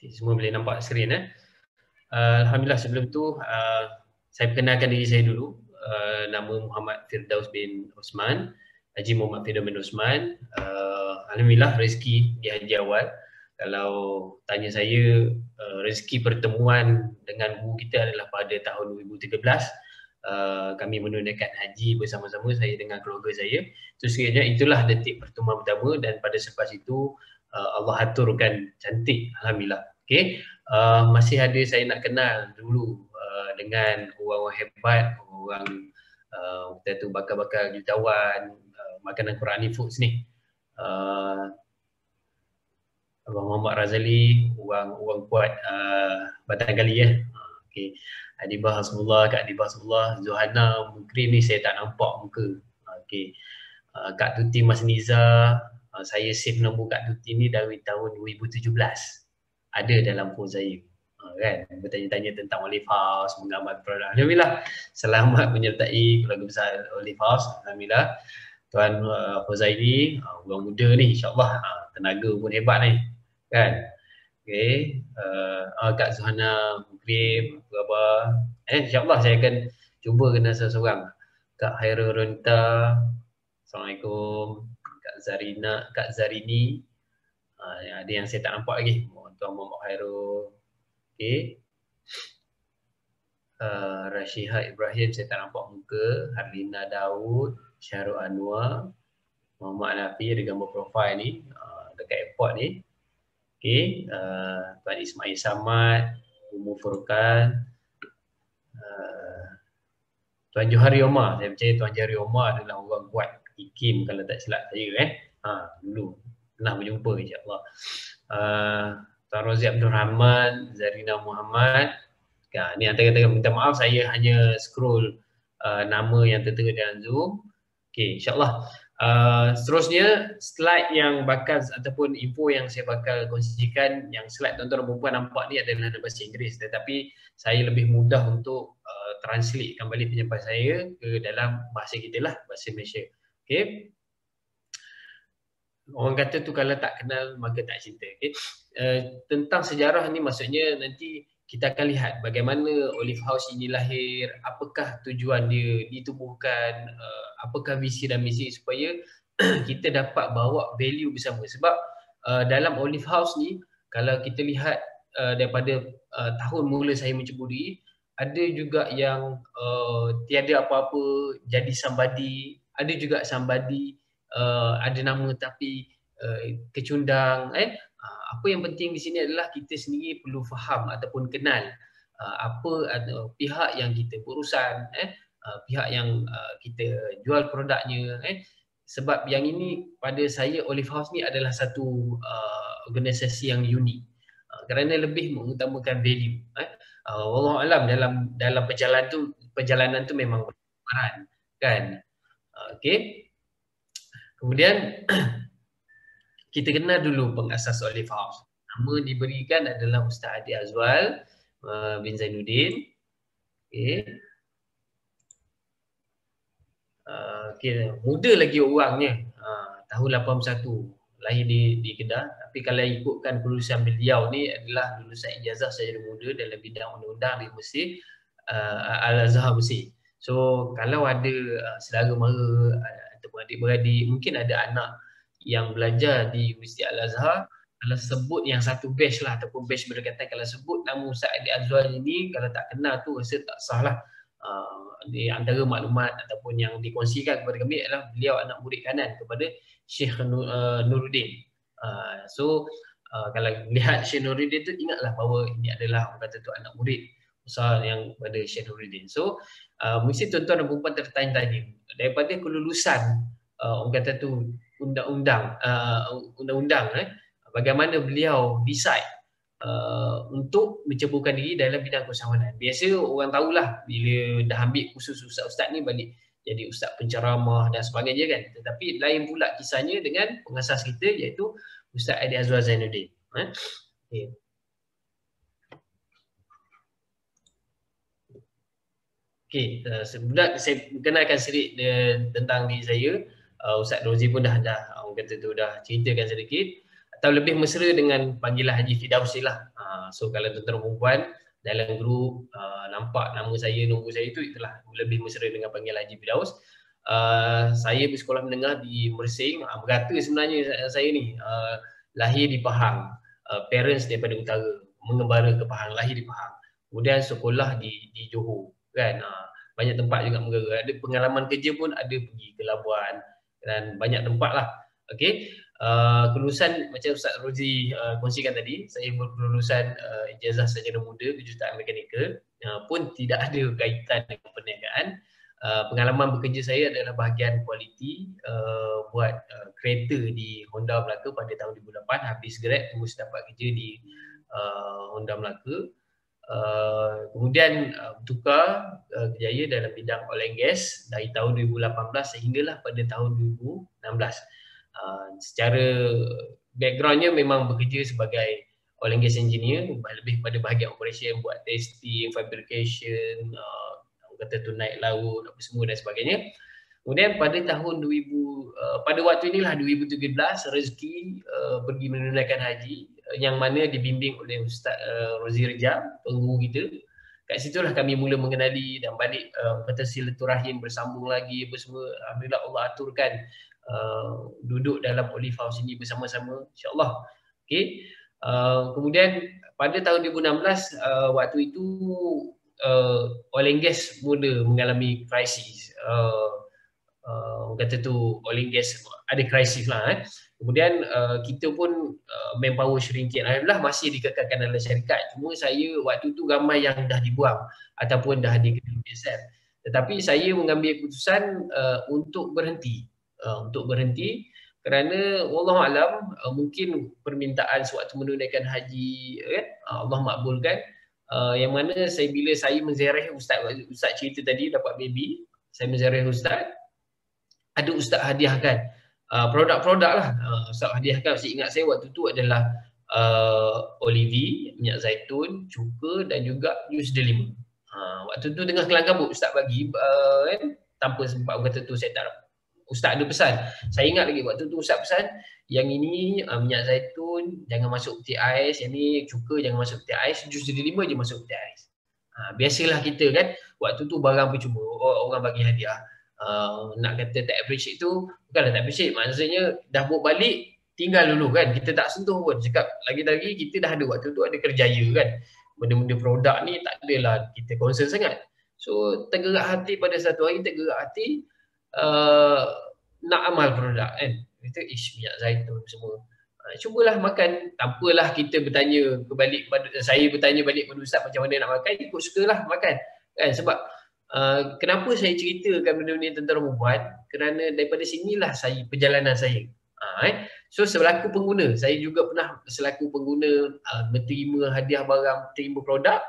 Okay, semua boleh nampak skrin Alhamdulillah, sebelum tu saya perkenalkan diri saya dulu. Nama Muhammad Firdaus bin Osman, Haji Muhammad Firdaus bin Osman. Alhamdulillah rezeki di haji awal. Kalau tanya saya, rezeki pertemuan dengan guru kita adalah pada tahun 2013. Kami menunaikan haji bersama-sama, saya dengan keluarga saya. So sekiranya itulah detik pertemuan pertama, dan pada selepas itu Allah aturkan cantik, Alhamdulillah. Okay. Masih ada saya nak kenal dulu dengan orang-orang hebat, orang kita tu bakal-bakal jutawan makanan Qurani Foods ni. Abang Muhammad Razali, orang kuat Batang Kali ya. Okey. Adibah Rasulullah, Kak Adibah Rasulullah, Zohana Mukrim ni saya tak nampak muka. Okey. Kak Tuti Mas Niza, saya save nombor Kak Tuti ni dari tahun 2017. Ada dalam phone saya. Kan, bertanya-tanya tentang Olive House, menggambar produk. Alhamdulillah, selamat menyertai keluarga besar Olive House. Alhamdulillah, Tuan Huzaili, orang muda ni, insyaAllah tenaga pun hebat ni, kan. Okay, Kak Zuhana Mukrim, apa khabar? InsyaAllah saya akan cuba kenal seseorang. Kak Hairul Ronta, Assalamualaikum. Kak Zarini, ada yang saya tak nampak lagi. Tuan Muhammad Hairul. Okay. Rashiha Ibrahim, saya tak nampak muka. Harlina Daud, Syahrul Anwar, Muhammad Nafi, ada gambar profil ni dekat airport ni. Okay. Tuan Ismail Samad, Umu Furqan, Tuan Johari Omar. Saya percaya Tuan Johari Omar adalah orang kuat IKIM kalau tak silap saya dulu pernah berjumpa, insyaAllah. Tuan Rozi Abdul Rahman, Zarina Muhammad. Ni antara-antara, minta maaf saya hanya scroll nama yang tertera dalam Zoom. Okay, insyaAllah. Seterusnya slide yang bakal ataupun info yang saya bakal kongsikan, yang slide tuan-tuan dan puan nampak ni adalah dalam bahasa Inggeris, tetapi saya lebih mudah untuk translate kembali penyampaian saya ke dalam bahasa kita lah, bahasa Malaysia. Okay. Orang kata tu kalau tak kenal maka tak cinta. Okay. Tentang sejarah ni, maksudnya nanti kita akan lihat bagaimana Olive House ini lahir, apakah tujuan dia ditubuhkan, apakah visi dan misi supaya kita dapat bawa value bersama. Sebab dalam Olive House ni, kalau kita lihat daripada tahun mula saya menceburi, ada juga yang tiada apa-apa jadi somebody, ada juga somebody ada nama tapi kecundang. Apa yang penting di sini adalah kita sendiri perlu faham ataupun kenal apa pihak yang kita berurusan, pihak yang kita jual produknya. Sebab yang ini pada saya Olive House ni adalah satu organisasi yang unik kerana lebih mengutamakan value. Wallahu alam, dalam perjalanan tu memang berperan, kan. Okey. Kemudian kita kenal dulu pengasas Olive House. Nama diberikan adalah Ustaz Adi Azwal bin Zainuddin. Okay. Muda lagi orangnya, tahun 81 lahir di Kedah. Tapi kalau ikutkan kelulusan beliau ni adalah lulusan ijazah secara muda dalam bidang undang-undang di Mesir, Al-Azhar Mesir. So kalau ada saudara mara ataupun adik-beradik, mungkin ada anak yang belajar di Universiti Al-Azhar, kalau sebut yang satu batch lah ataupun batch berdekatan, kalau sebut nama Ustaz Adi Azwal ini, kalau tak kenal tu rasa tak sah lah. Di antara maklumat ataupun yang dikongsikan kepada kami adalah beliau anak murid kanan kepada Syekh Nuruddin. Kalau lihat Syekh Nuruddin tu, ingatlah bahawa ini adalah orang kata tu anak murid besar yang pada Syekh Nuruddin. So mesti tuan-tuan dan puan tertanya-tanya daripada kelulusan orang kata tu undang-undang bagaimana beliau decide untuk menceburkan diri dalam bidang keusahawanan. Biasa orang tahulah bila dah ambil khusus ustaz-ustaz ni balik jadi ustaz penceramah dan sebagainya, kan. Tetapi lain pula kisahnya dengan pengasas kita, iaitu Ustaz Adi Azwal Zainuddin. Okay. Okay, sebenarnya saya kenalkan sedikit tentang diri saya. Ustaz Rozi pun dah orang kata tu dah ceritakan sedikit. atau lebih mesra dengan panggilan Haji Fidausi lah. So kalau tuan-tuan perempuan dalam grup nampak nama saya, nombor saya itulah lebih mesra dengan panggilan Haji Fidaus. Saya bersekolah menengah di Mersing, berkata sebenarnya saya ni lahir di Pahang, parents daripada utara, mengembara ke Pahang, lahir di Pahang, kemudian sekolah di Johor kan. Banyak tempat juga mengembara, ada pengalaman kerja pun ada pergi ke Labuan dan banyak tempat lah. Okey, kelulusan macam Ustaz Rozi kongsikan tadi, saya berkelulusan ijazah sarjana muda kejuruteraan mekanikal, pun tidak ada kaitan dengan perniagaan. Pengalaman bekerja saya adalah bahagian kualiti, buat kereta di Honda Melaka pada tahun 2008, habis grad terus dapat kerja di Honda Melaka. Kemudian bertukar kerjaya dalam bidang oil and gas dari tahun 2018 sehinggalah pada tahun 2016. Secara backgroundnya memang bekerja sebagai oil and gas engineer, lebih pada bahagian operation, buat testing, fabrication, kata tu naik laut, apa semua dan sebagainya. Kemudian pada tahun pada waktu inilah 2017 rezeki pergi menunaikan haji, yang mana dibimbing oleh Ustaz Rozi Rejab, pengguru kita. Kat situlah kami mula mengenali dan balik kata silaturahim, bersambung lagi apa semua. Alhamdulillah Allah aturkan duduk dalam Olive House ini bersama-sama, insya-Allah. Okey. Kemudian pada tahun 2016 waktu itu oil and gas mula mengalami krisis. Kata tu oil and gas ada krisis lah. Kemudian kita pun manpower shrinking. Alhamdulillah masih dikekalkan dalam syarikat. Cuma saya waktu tu ramai yang dah dibuang ataupun dah dikekalkan PSF. Tetapi saya mengambil keputusan untuk berhenti. Kerana wallahualam mungkin permintaan sewaktu menunaikan haji Allah makbulkan, yang mana bila saya menziarahi Ustaz cerita tadi dapat baby, saya menziarahi Ustaz, ada Ustaz hadiahkan produk-produk lah. Ustaz hadiahkan, saya ingat saya waktu tu adalah olive, minyak zaitun, cuka dan juga jus delima. Waktu tu tengah kelang kabut Ustaz bagi tanpa sempat kata tu saya tak, Ustaz ada pesan. Saya ingat lagi waktu tu Ustaz pesan, yang ini minyak zaitun jangan masuk peti ais, yang ni cuka jangan masuk peti ais, jus delima je masuk peti ais. Biasalah kita kan, waktu tu barang percuma, orang bagi hadiah. Nak kata tak appreciate tu, bukanlah tak appreciate, maksudnya dah bawa balik, tinggal dulu kan, kita tak sentuh pun. Cakap lagi-lagi kita dah ada waktu tu ada kerjaya kan, benda-benda produk ni tak adalah kita concern sangat. So tergerak hati pada satu hari, nak amal produk kan, kita minyak zaitun semua, cubalah makan, tanpalah kita bertanya kebalik pada saya, bertanya balik pada Ustaz macam mana nak makan, ikut sukalah makan kan. Sebab kenapa saya ceritakan benda-benda tentang perempuan, kerana daripada sinilah perjalanan saya. So selaku pengguna, saya juga pernah selaku pengguna berterima hadiah barang, terima produk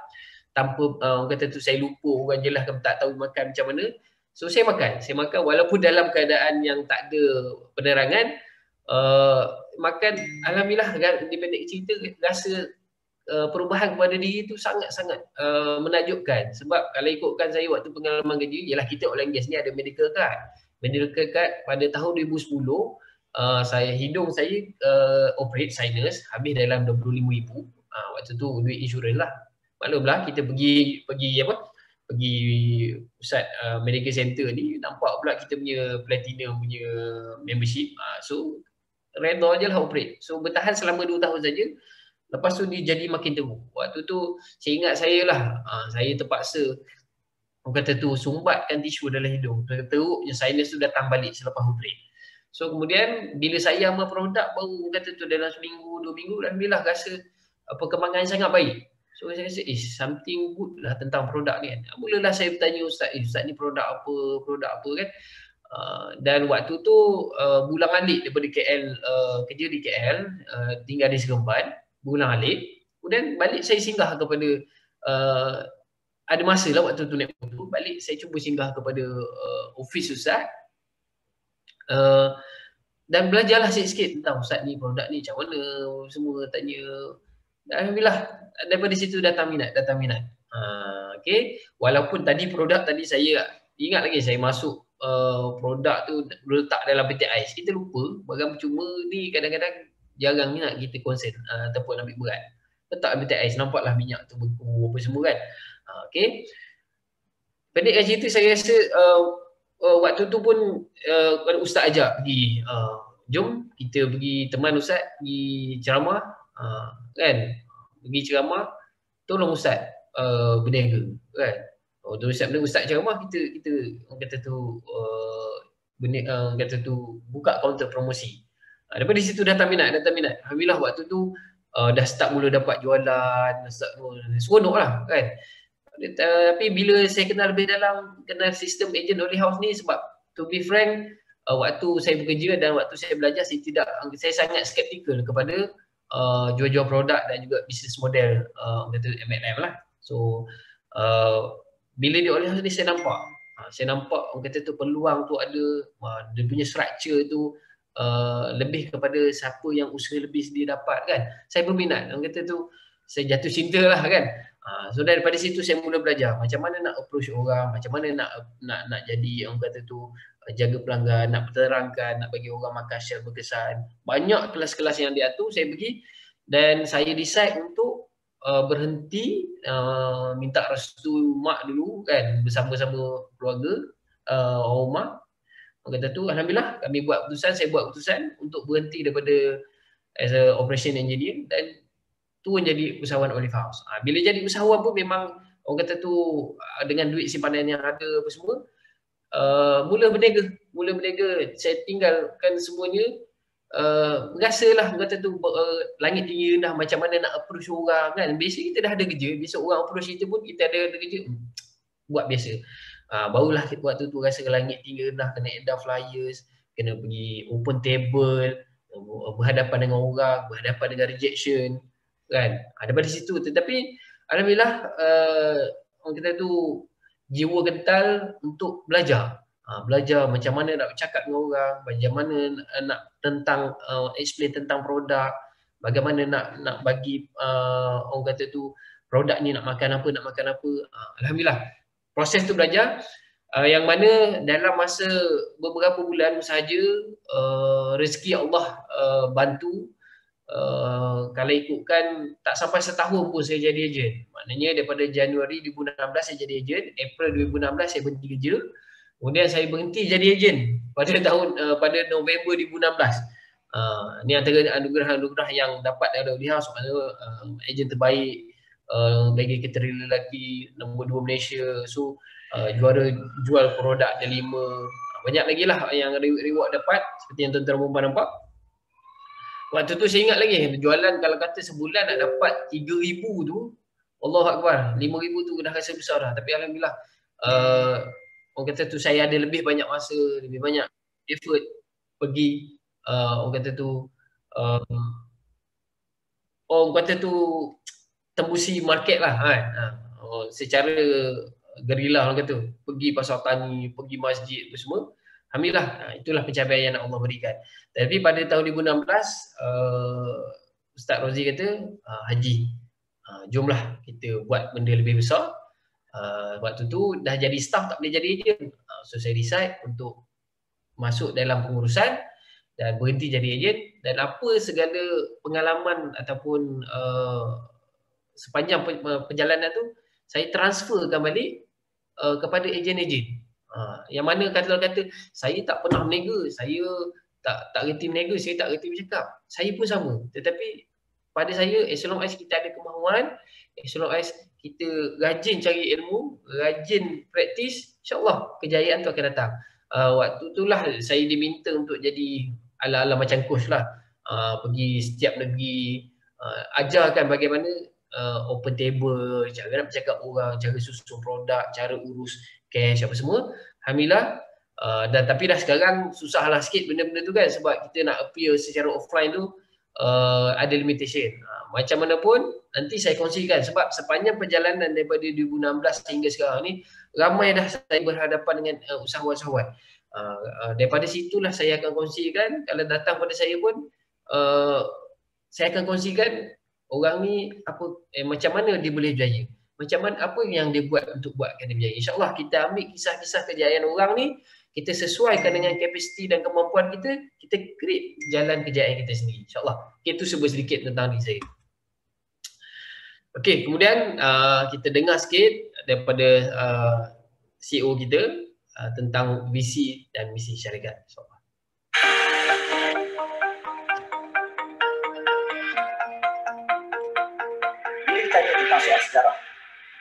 tanpa kata tu saya lupa, orang jelaskan tak tahu makan macam mana. So saya makan walaupun dalam keadaan yang tak ada penerangan, makan alhamdulillah, dipendek cerita rasa perubahan kepada diri itu sangat-sangat menakjubkan. Sebab kalau ikutkan saya waktu pengalaman kerja, ialah kita oil and gas ni ada medical card. Medical card pada tahun 2010, hidung saya operate sinus habis dalam 25,000. Waktu tu duit insurans lah. Maklumlah kita pergi pusat medical center ni, nampak pula kita punya platinum punya membership. So redha je lah operate. So bertahan selama 2 tahun saja. Lepas tu dia jadi makin teruk. Waktu tu saya ingat saya lah, saya terpaksa orang kata tu sumbatkan tisu dalam hidung. Teruknya sinus tu datang balik selepas operate. So kemudian bila saya amal produk, baru orang kata tu dalam seminggu 2 minggu, alhamdulillah rasa perkembangan sangat baik. So saya rasa something good lah tentang produk ni kan. Mulalah saya bertanya Ustaz, Ustaz ni produk apa kan. Dan waktu tu bulan alik daripada KL, kerja di KL, tinggal di Seremban, bulan alik. Kemudian balik saya singgah kepada ada masa lah waktu tu naik motor, balik saya cuba singgah kepada office Ustaz, dan belajarlah sikit-sikit tentang Ustaz ni, produk ni macam mana, semua tanya. Alhamdulillah daripada situ datang minat. Okay. Walaupun tadi produk tadi saya ingat lagi, saya masuk produk tu letak dalam peti ais, kita lupa barang percuma ni kadang-kadang jarang nak kita concern ataupun ambil berat. Letak ambil ais, nampaklah minyak tu beku apa semua kan. Okay. Pendekkan cerita, saya rasa waktu tu pun ustaz ajak pergi, jom kita pergi, teman ustaz pergi ceramah, kan, pergi ceramah, tolong ustaz berniaga kan. Ustaz ceramah, kita orang kata tu kata tu buka kaunter promosi. Daripada situ datang minat. Alhamdulillah waktu tu dah start mula dapat jualan, seronok lah kan. Tapi bila saya kenal lebih dalam, kenal sistem ejen Oli House ni, sebab to be frank, waktu saya bekerja dan waktu saya belajar, saya sangat skeptikal kepada jual-jual produk dan juga bisnes model kata MLM lah. So bila di Oli House ni saya nampak orang kata tu peluang tu ada, dia punya structure tu lebih kepada siapa yang usaha lebih dia dapat kan. Saya berminat, orang kata tu saya jatuh cinta lah kan. So daripada situ saya mula belajar macam mana nak approach orang, macam mana nak jadi orang kata tu jaga pelanggan, nak terangkan, nak bagi orang makan share berkesan. Banyak kelas-kelas yang diatur saya pergi, dan saya decide untuk berhenti, minta restu mak dulu kan, bersama-sama keluarga rumah. Orang kata tu alhamdulillah saya buat keputusan untuk berhenti daripada as a operation engineer, dan tu jadi usahawan Olive House. Bila jadi usahawan pun memang orang kata tu dengan duit simpanan yang ada apa semua, mula berniaga. Saya tinggalkan semuanya, rasalah kata tu langit tinggi rendah, macam mana nak approach orang kan. Biasa kita dah ada kerja, besok orang approach kita pun kita ada kerja, buat biasa. Barulah waktu tu rasa langit tinggi rendah, kena edar flyers, kena pergi open table, berhadapan dengan orang, berhadapan dengan rejection kan. Daripada situ, tetapi alhamdulillah orang kata tu jiwa kental untuk belajar. Belajar macam mana nak bercakap dengan orang, macam mana nak tentang explain tentang produk, bagaimana nak bagi orang kata tu produk ni nak makan apa. Alhamdulillah proses tu belajar, yang mana dalam masa beberapa bulan sahaja rezeki Allah bantu. Kalau ikutkan tak sampai setahun pun saya jadi ejen. Maknanya daripada Januari 2016 saya jadi ejen, April 2016 saya berhenti kerja. Kemudian saya berhenti jadi ejen pada November 2016. Ini antara anugerah-anugerah yang dapat dari Oli House, ejen terbaik bagi kategori lelaki nombor 2 Malaysia. So juara jual produk ada 5. Banyak lagi lah yang reward dapat, seperti yang tuan-tuan perempuan nampak. Waktu tu saya ingat lagi, jualan kalau kata sebulan nak dapat 3,000 tu, Allahu Akbar, 5,000 tu dah rasa besar dah. Tapi alhamdulillah orang kata tu saya ada lebih banyak masa, lebih banyak effort pergi orang kata tu tembusi market lah kan. Secara gerila orang kata, pergi pasar tani, pergi masjid apa semua. Alhamdulillah, itulah pencapaian yang Allah berikan. Tapi pada tahun 2016 Ustaz Rozi kata, Haji, jomlah kita buat benda lebih besar. Waktu tu dah jadi staff, tak boleh jadi ejen. So saya decide untuk masuk dalam pengurusan dan berhenti jadi ejen. Dan apa segala pengalaman ataupun sepanjang perjalanan tu, saya transferkan balik kepada ejen-ejen. Yang mana kata saya tak pernah berniaga, saya tak reti berniaga, saya tak reti bercakap. Saya pun sama. Tetapi pada saya, as long as kita ada kemahuan, as long as kita rajin cari ilmu, rajin praktis, insyaAllah kejayaan tu akan datang. Waktu itulah saya diminta untuk jadi ala-ala macam coach lah. Pergi setiap negeri, ajarkan bagaimana open table, cara nak bercakap orang, cara susun produk, cara urus cash apa semua. Alhamdulillah. Dan tapi dah sekarang susahlah sikit benda-benda tu kan, sebab kita nak appear secara offline tu ada limitation. Macam mana pun nanti saya kongsikan, sebab sepanjang perjalanan daripada 2016 hingga sekarang ni, ramai dah saya berhadapan dengan usahawan-usahawan. Daripada situlah saya akan kongsikan. Kalau datang pada saya pun saya akan kongsikan orang ni macam mana dia boleh berjaya, macam mana, apa yang dia buat untuk buatkan dia berjaya. InsyaAllah kita ambil kisah-kisah kejayaan orang ni, kita sesuaikan dengan kapasiti dan kemampuan kita, kita create jalan kejayaan kita sendiri, insyaAllah. Okay, itu sebuah sedikit tentang diri saya. Okey, kemudian kita dengar sikit daripada CEO kita tentang visi dan misi syarikat, insyaAllah. Bila ditanya tentang soal sejarah,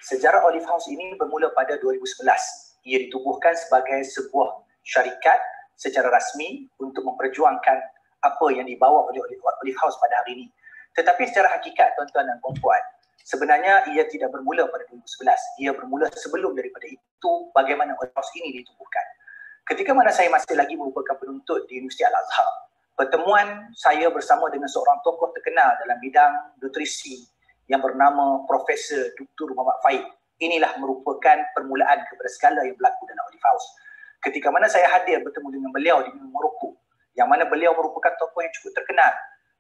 sejarah Olive House ini bermula pada 2011. Ia ditubuhkan sebagai sebuah syarikat secara rasmi untuk memperjuangkan apa yang dibawa oleh Olive House pada hari ini. Tetapi secara hakikat, tuan-tuan dan puan-puan, sebenarnya ia tidak bermula pada 2011. Ia bermula sebelum daripada itu bagaimana Olive House ini ditubuhkan. Ketika mana saya masih lagi merupakan penuntut di Universiti Al-Azhar, pertemuan saya bersama dengan seorang tokoh terkenal dalam bidang nutrisi yang bernama Profesor Dr. Muhammad Faik. Inilah merupakan permulaan kepada segala yang berlaku dalam Olive House. Ketika mana saya hadir bertemu dengan beliau di Morocco, yang mana beliau merupakan tokoh yang cukup terkenal,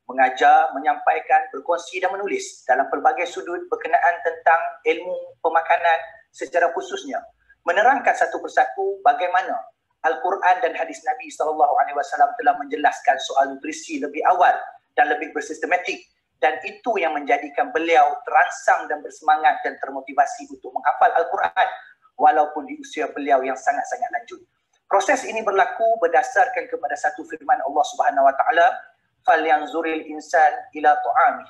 mengajar, menyampaikan, berkongsi dan menulis dalam pelbagai sudut berkenaan tentang ilmu pemakanan secara khususnya, menerangkan satu persatu bagaimana Al-Quran dan hadis Nabi SAW telah menjelaskan soal nutrisi lebih awal dan lebih bersistematik. Dan itu yang menjadikan beliau terangsang dan bersemangat dan termotivasi untuk menghafal Al-Quran walaupun di usia beliau yang sangat-sangat lanjut. Proses ini berlaku berdasarkan kepada satu firman Allah Subhanahu Wa Taala, "Falyanzuril insan ila ta'amih."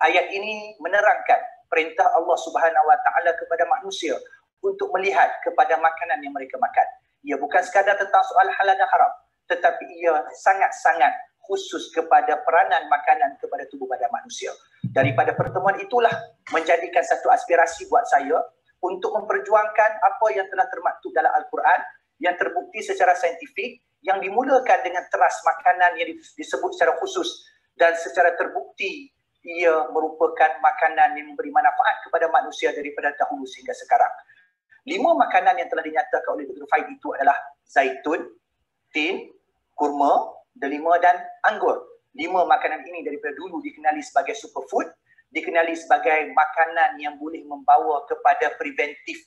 Ayat ini menerangkan perintah Allah Subhanahu Wa Taala kepada manusia untuk melihat kepada makanan yang mereka makan. Ia bukan sekadar tentang soal halal dan haram, tetapi ia sangat-sangat khusus kepada peranan makanan kepada tubuh badan manusia. Daripada pertemuan itulah menjadikan satu aspirasi buat saya untuk memperjuangkan apa yang telah termaktub dalam Al-Quran yang terbukti secara saintifik, yang dimulakan dengan teras makanan yang disebut secara khusus dan secara terbukti ia merupakan makanan yang memberi manfaat kepada manusia daripada dahulu sehingga sekarang. 5 makanan yang telah dinyatakan oleh Dr. Faik itu adalah zaitun, tin, kurma, delima dan anggur. 5 makanan ini daripada dulu dikenali sebagai superfood, dikenali sebagai makanan yang boleh membawa kepada preventif,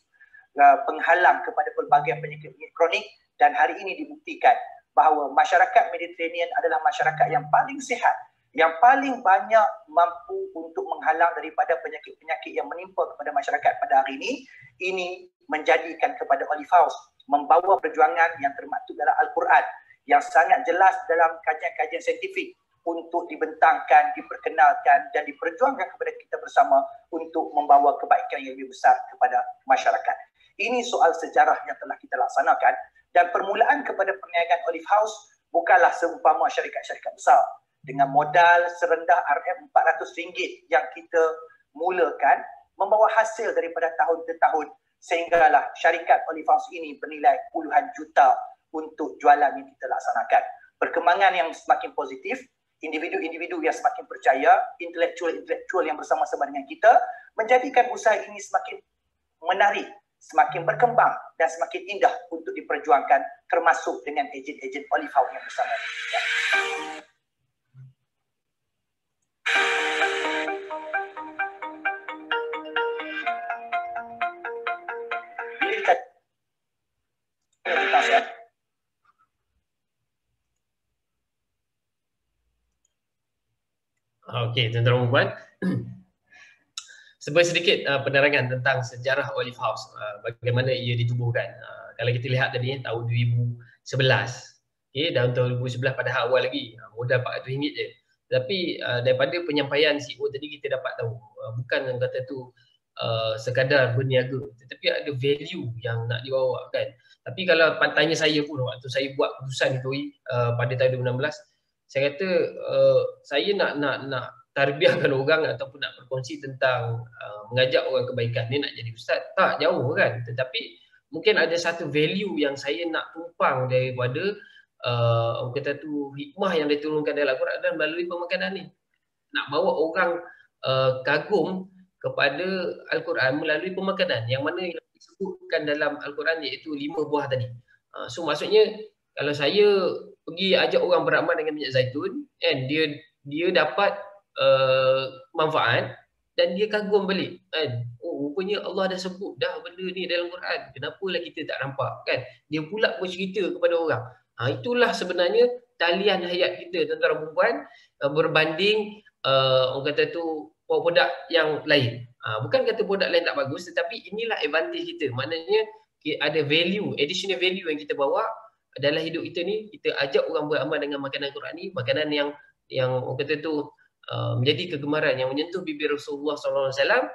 penghalang kepada pelbagai penyakit kronik, dan hari ini dibuktikan bahawa masyarakat Mediterranean adalah masyarakat yang paling sihat, yang paling banyak mampu untuk menghalang daripada penyakit-penyakit yang menimpa kepada masyarakat pada hari ini. Ini menjadikan kepada Olive House membawa perjuangan yang termaktub dalam Al-Quran yang sangat jelas dalam kajian-kajian saintifik untuk dibentangkan, diperkenalkan dan diperjuangkan kepada kita bersama untuk membawa kebaikan yang lebih besar kepada masyarakat. Ini soal sejarah yang telah kita laksanakan, dan permulaan kepada perniagaan Olive House bukanlah seumpama syarikat-syarikat besar. Dengan modal serendah RM400 yang kita mulakan, membawa hasil daripada tahun ke tahun sehinggalah syarikat Olive House ini bernilai puluhan juta untuk jualan yang kita laksanakan. Perkembangan yang semakin positif, individu-individu yang semakin percaya, intelektual yang bersama-sama dengan kita, menjadikan usaha ini semakin menarik, semakin berkembang dan semakin indah untuk diperjuangkan, termasuk dengan ejen-ejen Olive House yang bersama kita. Bila kita tentang Okey, tuan-tuan dan puan. Sebagai sedikit penerangan tentang sejarah Olive House, bagaimana ia ditubuhkan. Kalau kita lihat tadi tahun 2011, okay, dalam tahun 2011 pada awal lagi, modal RM400 je. Tapi daripada penyampaian CEO tadi kita dapat tahu, bukan kata tu sekadar berniaga, tetapi ada value yang nak dibawa kan. Tapi kalau tanya saya pun waktu saya buat keputusan itu pada tahun 2016, saya kata saya nak tarbiahkan orang ataupun nak berkongsi tentang mengajak orang kebaikan ni nak jadi ustaz, tak jauh kan, tetapi mungkin ada satu value yang saya nak tumpang daripada orang kata tu hikmah yang diturunkan dalam Al-Quran dan melalui pemakanan ni, nak bawa orang kagum kepada Al-Quran melalui pemakanan yang mana yang disebutkan dalam Al-Quran iaitu 5 buah tadi. So maksudnya kalau saya pergi ajak orang beramal dengan minyak zaitun kan, dia dapat manfaat dan dia kagum balik kan, oh rupanya Allah dah sebut dah benda ni dalam Quran. Kenapalah kita tak nampak kan? Dia pula pun cerita kepada orang. Itulah sebenarnya talian hayat kita tuan-tuan dan puan, berbanding orang kata tu produk yang lain. Bukan kata produk lain tak bagus, tetapi inilah advantage kita. Maknanya ada value, additional value yang kita bawa dalam hidup kita ni. Kita ajak orang beramal dengan makanan Quran ni, makanan yang orang kata tu menjadi kegemaran, yang menyentuh bibir Rasulullah SAW.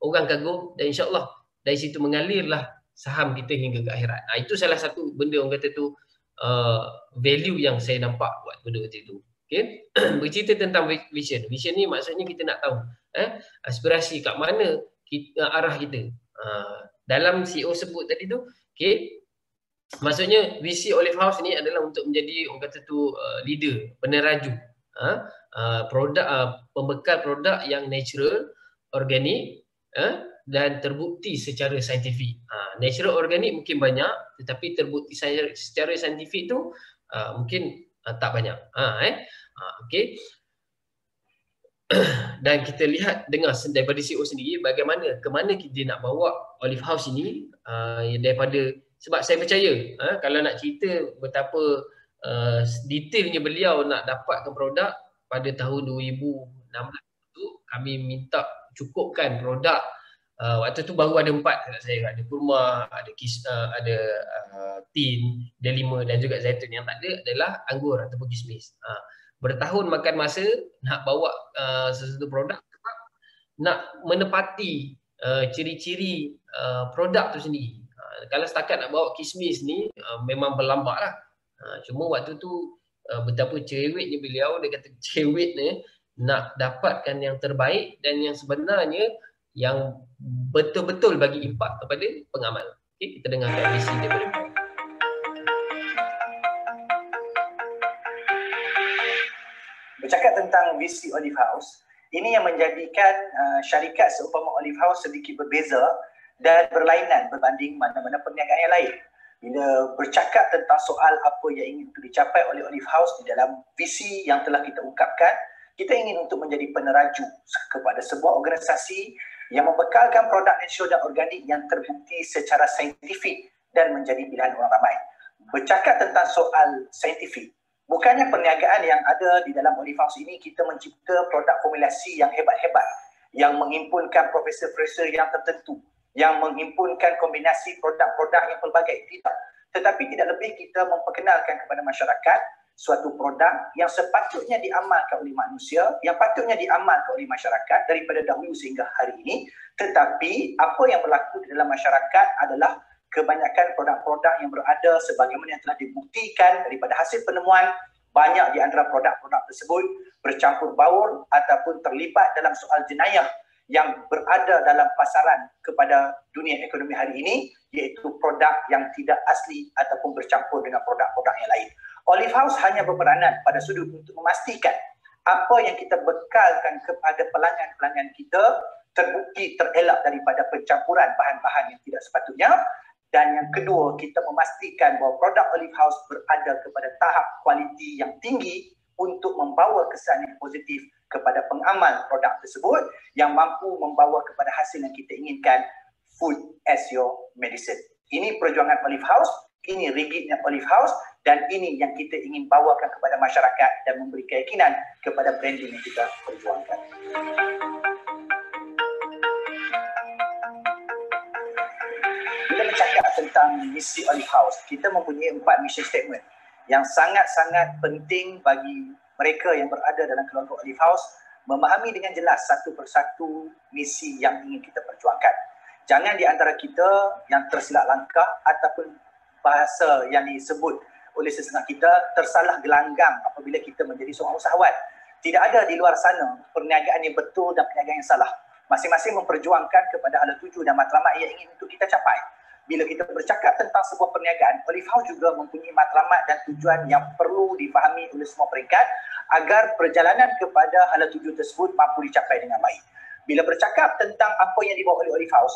Orang kagum, dan insya-Allah dari situ mengalirlah saham kita hingga ke akhirat. Itu salah satu benda orang kata tu value yang saya nampak buat benda itu. Okay? Bercerita tentang vision. Vision ni maksudnya kita nak tahu aspirasi kat mana arah kita. Dalam CEO sebut tadi tu, okay, maksudnya visi Olive House ni adalah untuk menjadi orang kata tu leader, peneraju produk, pembekal produk yang natural, organik, dan terbukti secara saintifik. Natural organik mungkin banyak, tetapi terbukti secara saintifik tu mungkin tak banyak. Okay. Dan kita lihat, dengar daripada CEO sendiri bagaimana ke mana dia nak bawa Olive House ini, daripada, sebab saya percaya kalau nak cerita betapa detailnya beliau nak dapatkan produk pada tahun 2016 tu, kami minta cukupkan produk. Waktu tu baru ada 4 kat saya, ada kurma, ada ada tin, delima dan juga zaitun. Yang tak ada adalah anggur ataupun kismis. Bertahun makan masa nak bawa sesuatu produk, nak menepati ciri-ciri produk tu sendiri. Kalau setakat nak bawa kismis ni memang berlambak lah. Cuma waktu tu betapa cerewetnya beliau, dia kata cerewet ni nak dapatkan yang terbaik dan yang sebenarnya yang betul-betul bagi impak kepada pengamal. Okay, kita dengarkan visi daripada beliau. Bercakap tentang visi Olive House, ini yang menjadikan syarikat seumpama Olive House sedikit berbeza dan berlainan berbanding mana-mana perniagaan yang lain. Bila bercakap tentang soal apa yang ingin dicapai oleh Olive House di dalam visi yang telah kita ungkapkan, kita ingin untuk menjadi peneraju kepada sebuah organisasi yang membekalkan produk natural dan organik yang terbukti secara saintifik dan menjadi pilihan orang ramai. Bercakap tentang soal saintifik, bukannya perniagaan yang ada di dalam Olive House ini kita mencipta produk formulasi yang hebat-hebat, yang menghimpunkan profesor-profesor yang tertentu, yang menghimpunkan kombinasi produk-produk yang pelbagai. Tidak. Tetapi tidak lebih kita memperkenalkan kepada masyarakat suatu produk yang sepatutnya diamalkan oleh manusia, yang patutnya diamalkan oleh masyarakat daripada dahulu sehingga hari ini. Tetapi apa yang berlaku di dalam masyarakat adalah kebanyakan produk-produk yang berada sebagaimana yang telah dibuktikan daripada hasil penemuan, banyak di antara produk-produk tersebut bercampur baur ataupun terlibat dalam soal jenayah yang berada dalam pasaran kepada dunia ekonomi hari ini, iaitu produk yang tidak asli ataupun bercampur dengan produk-produk yang lain. Olive House hanya berperanan pada sudut untuk memastikan apa yang kita bekalkan kepada pelanggan-pelanggan kita terbukti terelak daripada pencampuran bahan-bahan yang tidak sepatutnya. Dan yang kedua, kita memastikan bahawa produk Olive House berada kepada tahap kualiti yang tinggi untuk membawa kesan yang positif kepada pengamal produk tersebut, yang mampu membawa kepada hasil yang kita inginkan, food as your medicine. Ini perjuangan Olive House, ini rigidnya Olive House, dan ini yang kita ingin bawakan kepada masyarakat dan memberi keyakinan kepada branding yang kita perjuangkan. Bila bercakap tentang misi Olive House, kita mempunyai 4 mission statement yang sangat-sangat penting bagi mereka yang berada dalam keluarga Olive House memahami dengan jelas satu persatu misi yang ingin kita perjuangkan. Jangan di antara kita yang tersilap langkah ataupun bahasa yang disebut oleh sesetengah kita tersalah gelanggang apabila kita menjadi seorang usahawan. Tidak ada di luar sana perniagaan yang betul dan perniagaan yang salah. Masing-masing memperjuangkan kepada hala tuju dan matlamat yang ingin untuk kita capai. Bila kita bercakap tentang sebuah perniagaan, Olive House juga mempunyai matlamat dan tujuan yang perlu difahami oleh semua peringkat agar perjalanan kepada hala tuju tersebut mampu dicapai dengan baik. Bila bercakap tentang apa yang dibawa oleh Olive House,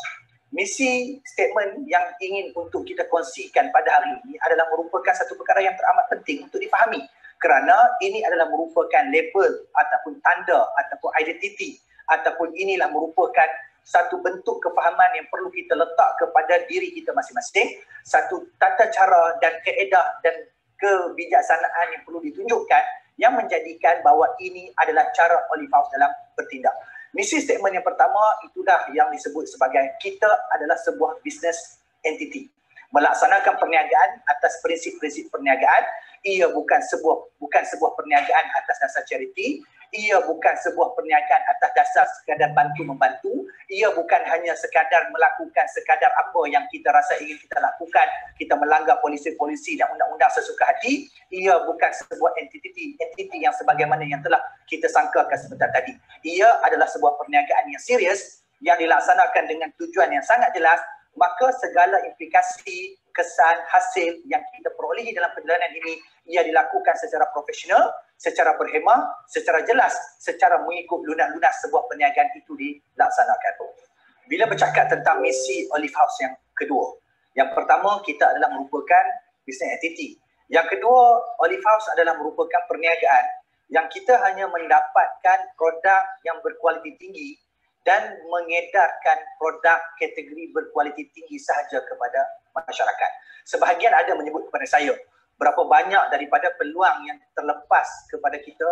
misi statement yang ingin untuk kita kongsikan pada hari ini adalah merupakan satu perkara yang teramat penting untuk difahami, kerana ini adalah merupakan label ataupun tanda ataupun identiti, ataupun inilah merupakan satu bentuk kefahaman yang perlu kita letak kepada diri kita masing-masing, satu tata cara dan kaedah dan kebijaksanaan yang perlu ditunjukkan yang menjadikan bahawa ini adalah cara Olive House dalam bertindak. Misi statement yang pertama itulah yang disebut sebagai kita adalah sebuah business entity. Melaksanakan perniagaan atas prinsip-prinsip perniagaan. Ia bukan sebuah perniagaan atas dasar charity. Ia bukan sebuah perniagaan atas dasar sekadar bantu-membantu. Ia bukan hanya sekadar melakukan sekadar apa yang kita rasa ingin kita lakukan. Kita melanggar polisi-polisi dan undang-undang sesuka hati. Ia bukan sebuah entiti yang sebagaimana yang telah kita sangkakan sebentar tadi. Ia adalah sebuah perniagaan yang serius yang dilaksanakan dengan tujuan yang sangat jelas. Maka segala implikasi, kesan, hasil yang kita perolehi dalam perjalanan ini ia dilakukan secara profesional, secara berhemah, secara jelas, secara mengikut lunas-lunas sebuah perniagaan itu dilaksanakan. Bila bercakap tentang misi Olive House yang kedua, yang pertama kita adalah merupakan business entity. Yang kedua, Olive House adalah merupakan perniagaan yang kita hanya mendapatkan produk yang berkualiti tinggi dan mengedarkan produk kategori berkualiti tinggi sahaja kepada masyarakat. Sebahagian ada menyebut kepada saya, berapa banyak daripada peluang yang terlepas kepada kita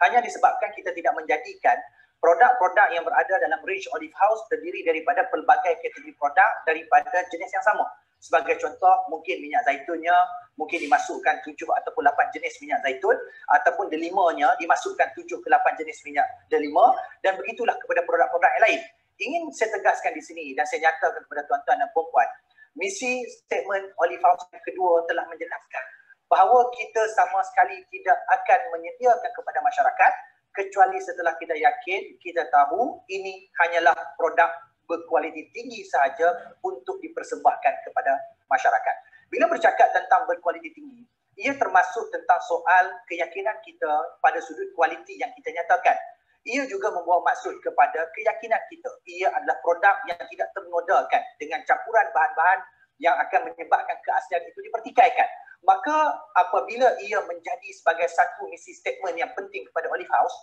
hanya disebabkan kita tidak menjadikan produk-produk yang berada dalam range Olive House terdiri daripada pelbagai kategori produk daripada jenis yang sama. Sebagai contoh, mungkin minyak zaitunnya mungkin dimasukkan 7 ataupun 8 jenis minyak zaitun, ataupun delimanya dimasukkan 7 ke 8 jenis minyak delima, dan begitulah kepada produk-produk yang lain. Ingin saya tegaskan di sini dan saya nyatakan kepada tuan-tuan dan puan-puan, misi statement Olive House yang kedua telah menjelaskan bahawa kita sama sekali tidak akan menyediakan kepada masyarakat kecuali setelah kita yakin, kita tahu ini hanyalah produk berkualiti tinggi sahaja untuk dipersembahkan kepada masyarakat. Bila bercakap tentang berkualiti tinggi, ia termasuk tentang soal keyakinan kita pada sudut kualiti yang kita nyatakan. Ia juga membawa maksud kepada keyakinan kita. Ia adalah produk yang tidak ternodakan dengan campuran bahan-bahan yang akan menyebabkan keaslian itu dipertikaikan. Maka apabila ia menjadi sebagai satu misi statement yang penting kepada Olive House,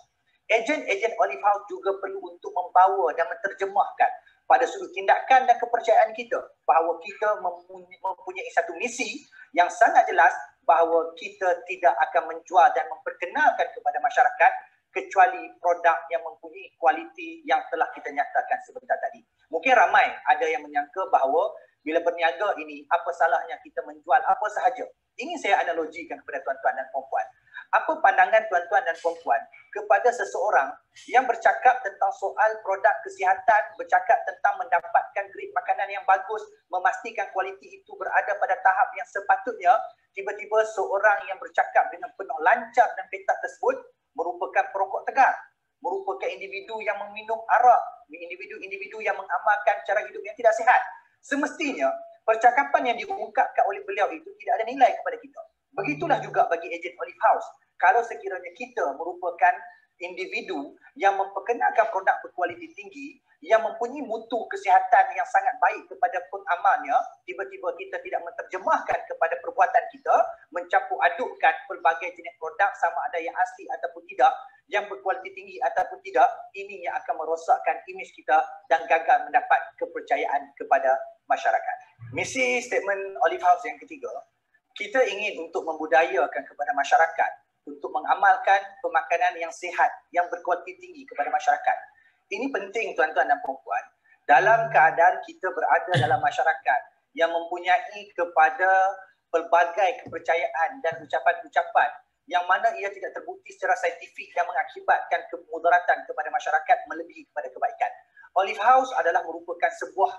ejen-ejen Olive House juga perlu untuk membawa dan menterjemahkan pada sudut tindakan dan kepercayaan kita bahawa kita mempunyai satu misi yang sangat jelas bahawa kita tidak akan menjual dan memperkenalkan kepada masyarakat kecuali produk yang mempunyai kualiti yang telah kita nyatakan sebentar tadi. Mungkin ramai ada yang menyangka bahawa bila berniaga ini, apa salahnya kita menjual apa sahaja. Ingin saya analogikan kepada tuan-tuan dan puan-puan. Apa pandangan tuan-tuan dan puan-puan kepada seseorang yang bercakap tentang soal produk kesihatan, bercakap tentang mendapatkan grade makanan yang bagus, memastikan kualiti itu berada pada tahap yang sepatutnya, tiba-tiba seorang yang bercakap dengan penuh lancar dan petak tersebut merupakan perokok tegar, merupakan individu yang meminum arak, individu-individu yang mengamalkan cara hidup yang tidak sihat. Semestinya percakapan yang diungkapkan oleh beliau itu tidak ada nilai kepada kita. Begitulah juga bagi ejen Olive House. Kalau sekiranya kita merupakan individu yang memperkenalkan produk berkualiti tinggi, yang mempunyai mutu kesihatan yang sangat baik kepada pengamalnya, tiba-tiba kita tidak menterjemahkan kepada perbuatan kita, mencampur adukkan pelbagai jenis produk sama ada yang asli ataupun tidak, yang berkualiti tinggi ataupun tidak, ini yang akan merosakkan imej kita dan gagal mendapat kepercayaan kepada masyarakat. Misi statement Olive House yang ketiga, kita ingin untuk membudayakan kepada masyarakat untuk mengamalkan pemakanan yang sihat, yang berkualiti tinggi kepada masyarakat. Ini penting tuan-tuan dan puan-puan. Dalam keadaan kita berada dalam masyarakat yang mempunyai kepada pelbagai kepercayaan dan ucapan-ucapan yang mana ia tidak terbukti secara saintifik yang mengakibatkan kemudaratan kepada masyarakat melebihi kepada kebaikan. Olive House adalah merupakan sebuah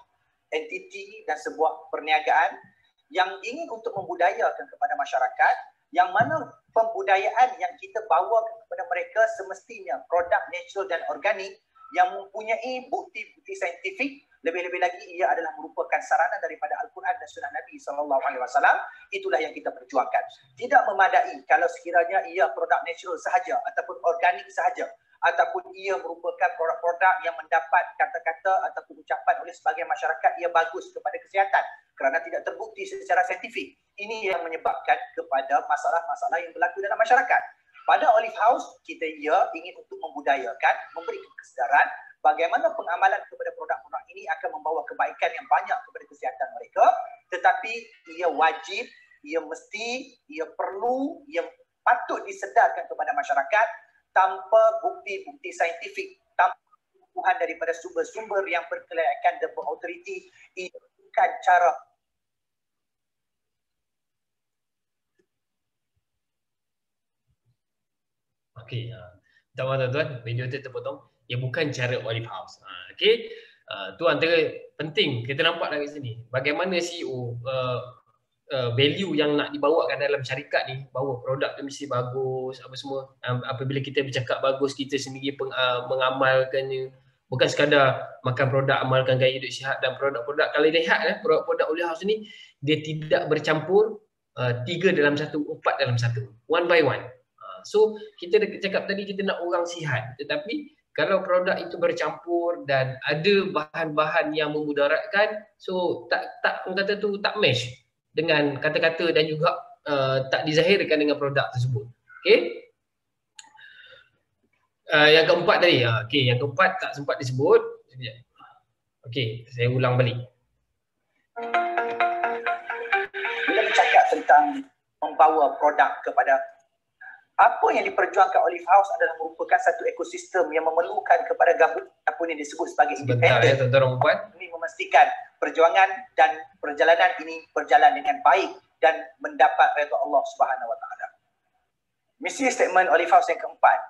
entiti dan sebuah perniagaan yang ingin untuk membudayakan kepada masyarakat, yang mana pembudayaan yang kita bawa kepada mereka semestinya produk natural dan organik yang mempunyai bukti-bukti saintifik. Lebih-lebih lagi ia adalah merupakan saranan daripada Al-Quran dan Sunnah Nabi SAW. Itulah yang kita perjuangkan. Tidak memadai kalau sekiranya ia produk natural sahaja ataupun organik sahaja, ataupun ia merupakan produk-produk yang mendapat kata-kata ataupun ucapan oleh sebagian masyarakat ia bagus kepada kesihatan kerana tidak terbukti secara saintifik. Ini yang menyebabkan kepada masalah-masalah yang berlaku dalam masyarakat. Pada Olive House, kita ingin untuk membudayakan, memberi kesedaran bagaimana pengamalan kepada produk-produk ini akan membawa kebaikan yang banyak kepada kesihatan mereka, tetapi ia wajib, ia mesti, ia perlu, ia patut disedarkan kepada masyarakat tanpa bukti-bukti saintifik, tanpa dukungan daripada sumber-sumber yang berkelayakan dan berautoriti. Ia bukan cara. Okey, minta maaf tuan-tuan, video tu terpotong. Ia bukan cara Olive House. Okey, tu antara penting kita nampak dari sini. Bagaimana CEO value yang nak dibawakan dalam syarikat ni, bahawa produk tu mesti bagus, apa semua. Apabila kita bercakap bagus, kita sendiri mengamalkannya. Bukan sekadar makan produk, amalkan gaya hidup sihat dan produk-produk. Kalau lihat produk-produk Olive House ni, dia tidak bercampur 3 dalam 1, 4 dalam 1. One by one. So kita cakap tadi kita nak orang sihat, tetapi kalau produk itu bercampur dan ada bahan-bahan yang memudaratkan, so tak orang kata tu tak match dengan kata-kata dan juga tak dizahirkan dengan produk tersebut. Okey. Yang keempat tadi, okey, yang keempat tak sempat disebut. Okey, saya ulang balik. Bila bercakap tentang membawa produk kepada, apa yang diperjuangkan Olive House adalah merupakan satu ekosistem yang memerlukan kepada gabungan apa yang disebut sebagai independen. Sebentar ya tuan-tuan dan puan. Ini memastikan perjuangan dan perjalanan ini berjalan dengan baik dan mendapat redha Allah Subhanahu Wa Taala. Misi statement Olive House yang keempat,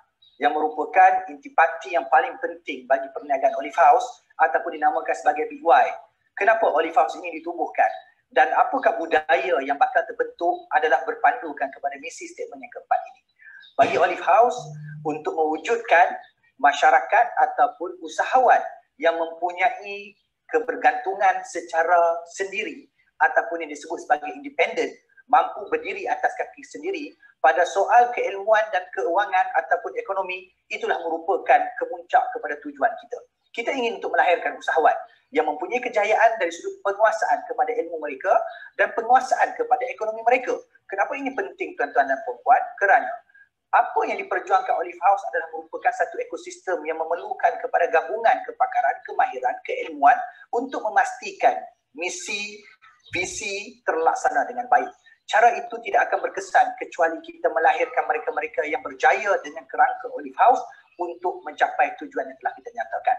yang merupakan intipati yang paling penting bagi perniagaan Olive House ataupun dinamakan sebagai Big Why. Kenapa Olive House ini ditubuhkan? Dan apakah budaya yang bakal terbentuk adalah berpandukan kepada misi statement yang keempat ini. Bagi Olive House, untuk mewujudkan masyarakat ataupun usahawan yang mempunyai kebergantungan secara sendiri ataupun yang disebut sebagai independen, mampu berdiri atas kaki sendiri pada soal keilmuan dan keuangan ataupun ekonomi, itulah merupakan kemuncak kepada tujuan kita. Kita ingin untuk melahirkan usahawan yang mempunyai kejayaan dari sudut penguasaan kepada ilmu mereka dan penguasaan kepada ekonomi mereka. Kenapa ini penting tuan-tuan dan puan-puan? Kerana apa yang diperjuangkan Olive House adalah merupakan satu ekosistem yang memerlukan kepada gabungan kepakaran, kemahiran, keilmuan untuk memastikan misi, visi terlaksana dengan baik. Cara itu tidak akan berkesan kecuali kita melahirkan mereka-mereka yang berjaya dengan kerangka Olive House untuk mencapai tujuan yang telah kita nyatakan.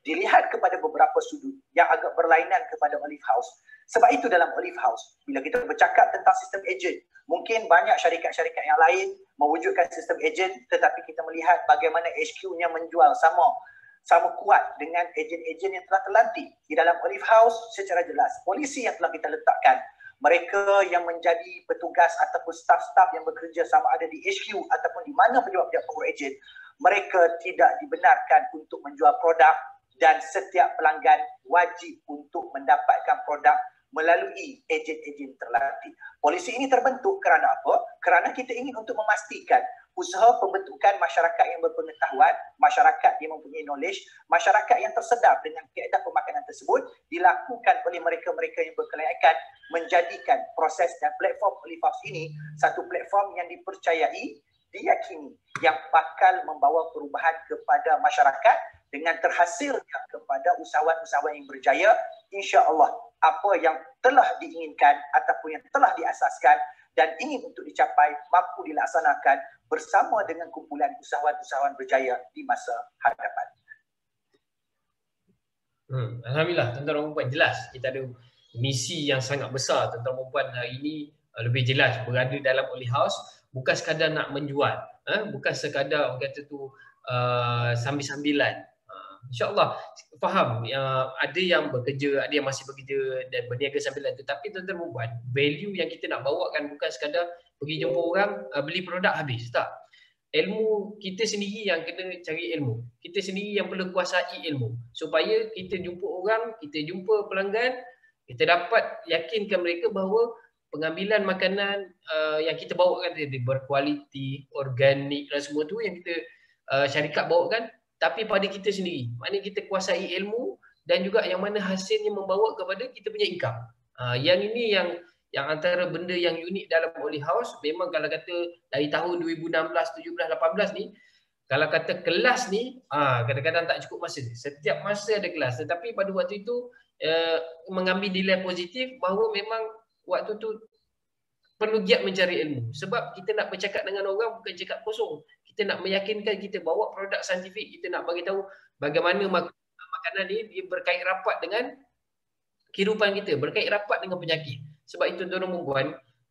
Dilihat kepada beberapa sudut yang agak berlainan kepada Olive House. Sebab itu dalam Olive House, bila kita bercakap tentang sistem ejen, mungkin banyak syarikat-syarikat yang lain mewujudkan sistem ejen, tetapi kita melihat bagaimana HQ-nya menjual sama kuat dengan ejen-ejen yang telah terlantik. Di dalam Olive House secara jelas, polisi yang telah kita letakkan, mereka yang menjadi petugas ataupun staf-staf yang bekerja sama ada di HQ ataupun di mana pejabat-pejabat pengurusi ejen, mereka tidak dibenarkan untuk menjual produk dan setiap pelanggan wajib untuk mendapatkan produk melalui ejen-ejen terlatih. Polisi ini terbentuk kerana apa? Kerana kita ingin untuk memastikan usaha pembentukan masyarakat yang berpengetahuan, masyarakat yang mempunyai knowledge, masyarakat yang tersedar dengan kaedah pemakanan tersebut dilakukan oleh mereka-mereka yang berkelayakan, menjadikan proses dan platform Olive House ini satu platform yang dipercayai, diyakini yang bakal membawa perubahan kepada masyarakat dengan terhasilnya kepada usahawan-usahawan yang berjaya. InsyaAllah apa yang telah diinginkan ataupun yang telah diasaskan dan ingin untuk dicapai mampu dilaksanakan bersama dengan kumpulan usahawan-usahawan berjaya di masa hadapan. Alhamdulillah, tuan-tuan dan puan, jelas kita ada misi yang sangat besar. Tuan-tuan dan puan hari ini lebih jelas berada dalam Olive House, bukan sekadar nak menjual, bukan sekadar orang kata tu sambil-sambilan. InsyaAllah faham ada yang bekerja, ada yang masih bekerja dan berniaga sambilan, tetapi tuan-tuan dan puan, value yang kita nak bawakan bukan sekadar pergi jumpa orang, beli produk habis, tak. Ilmu kita sendiri yang kena cari ilmu, kita sendiri yang perlu kuasai ilmu supaya kita jumpa orang, kita jumpa pelanggan, kita dapat yakinkan mereka bahawa pengambilan makanan yang kita bawakan tadi berkualiti, organik dan semua tu yang kita syarikat bawakan, tapi pada kita sendiri, maknanya kita kuasai ilmu dan juga yang mana hasilnya membawa kepada kita punya income. Yang ini yang antara benda yang unik dalam Olive House. Memang kalau kata dari tahun 2016, 17, 18 ni, Kalau kata kelas ni, kadang-kadang tak cukup masa. Setiap masa ada kelas. Tetapi pada waktu itu mengambil nilai positif bahawa memang waktu tu perlu giat mencari ilmu. Sebab kita nak bercakap dengan orang bukan cakap kosong. Kita nak meyakinkan, kita bawa produk saintifik, kita nak bagi tahu bagaimana makanan ni dia berkait rapat dengan kehidupan kita, berkait rapat dengan penyakit. Sebab itu tuan-tuan dan puan,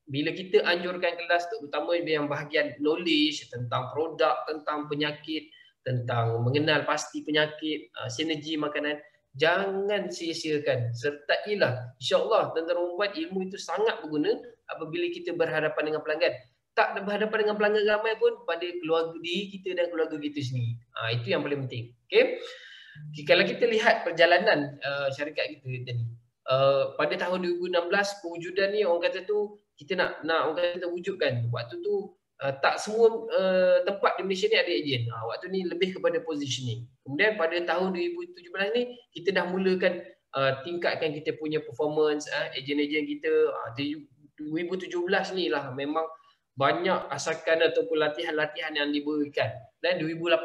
bila kita anjurkan kelas terutama yang bahagian knowledge tentang produk, tentang penyakit, tentang mengenal pasti penyakit, sinergi makanan, jangan sia-siakan. Sertailah. InsyaAllah tuan-tuan dan puan, ilmu itu sangat berguna apabila kita berhadapan dengan pelanggan. Tak berhadapan dengan pelanggan ramai pun pada keluarga diri kita dan keluarga kita sendiri. Itu yang paling penting. Okay? Kalau kita lihat perjalanan syarikat kita tadi, pada tahun 2016 pewujudan ni orang kata tu kita nak orang kata wujudkan. Waktu tu tak semua tempat di Malaysia ni ada ejen. Waktu ni lebih kepada positioning. Kemudian pada tahun 2017 ni kita dah mulakan tingkatkan kita punya performance, ejen-ejen kita. 2017 ni lah memang banyak asakan ataupun latihan-latihan yang diberikan. Dan 2018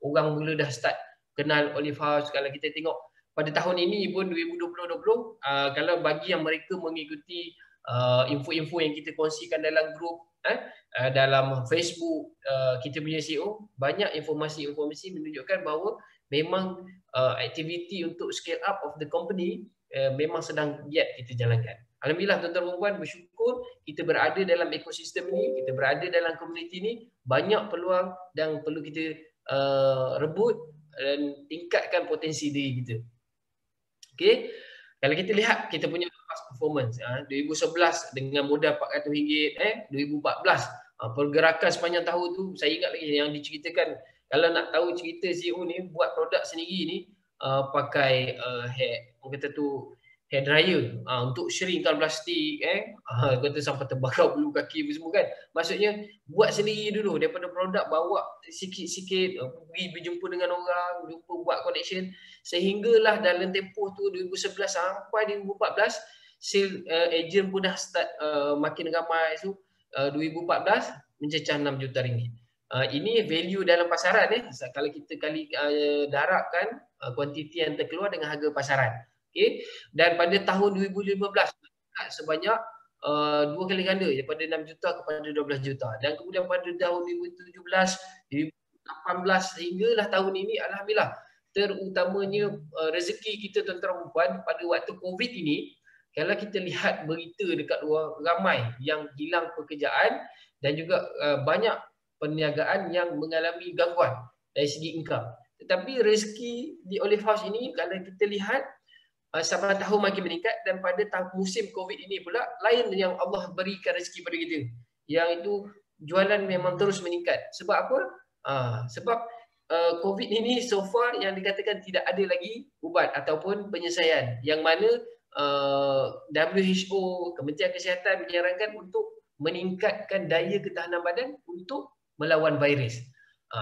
orang mula dah start kenal Olive House. Kalau kita tengok pada tahun ini pun 2020, kalau bagi yang mereka mengikuti info-info yang kita kongsikan dalam grup, dalam Facebook kita punya CEO, banyak informasi-informasi menunjukkan bahawa memang aktiviti untuk scale up of the company memang sedang giat kita jalankan. Alhamdulillah tuan-tuan dan puan, bersyukur kita berada dalam ekosistem ini, kita berada dalam komuniti ini, banyak peluang dan perlu kita rebut dan tingkatkan potensi diri kita. Okay. Kalau kita lihat kita punya past performance 2011 dengan modal RM400, 2014 pergerakan sepanjang tahun tu saya ingat lagi yang diceritakan. Kalau nak tahu cerita CEO ni buat produk sendiri ni pakai orang kata tu hair dryer untuk shrink plastik kata sampai terbakar bulu kaki semua kan. Maksudnya buat sendiri dulu daripada produk, bawa sikit-sikit, pergi berjumpa dengan orang, jumpa buat connection, sehinggalah dalam tempoh tu 2011 sampai 2014 sale agent pun dah start makin ramai. So 2014 mencecah RM6 juta. Ini value dalam pasaran kalau kita darabkan kuantiti yang terkeluar dengan harga pasaran. Okay. Dan pada tahun 2015 sebanyak 2 kali ganda daripada 6 juta kepada 12 juta. Dan kemudian pada tahun 2017, 2018 sehinggalah tahun ini, alhamdulillah, terutamanya rezeki kita tuan-tuan dan puan pada waktu COVID ini, kalau kita lihat berita dekat luar, ramai yang hilang pekerjaan dan juga banyak perniagaan yang mengalami gangguan dari segi income. Tetapi rezeki di Olive House ini kalau kita lihat sampai tahun makin meningkat, dan pada musim COVID ini pula lain yang Allah berikan rezeki pada kita, yang itu jualan memang terus meningkat. Sebab apa? Sebab COVID ini so far yang dikatakan tidak ada lagi ubat ataupun penyelesaian, yang mana WHO, Kementerian Kesihatan menyarankan untuk meningkatkan daya ketahanan badan untuk melawan virus.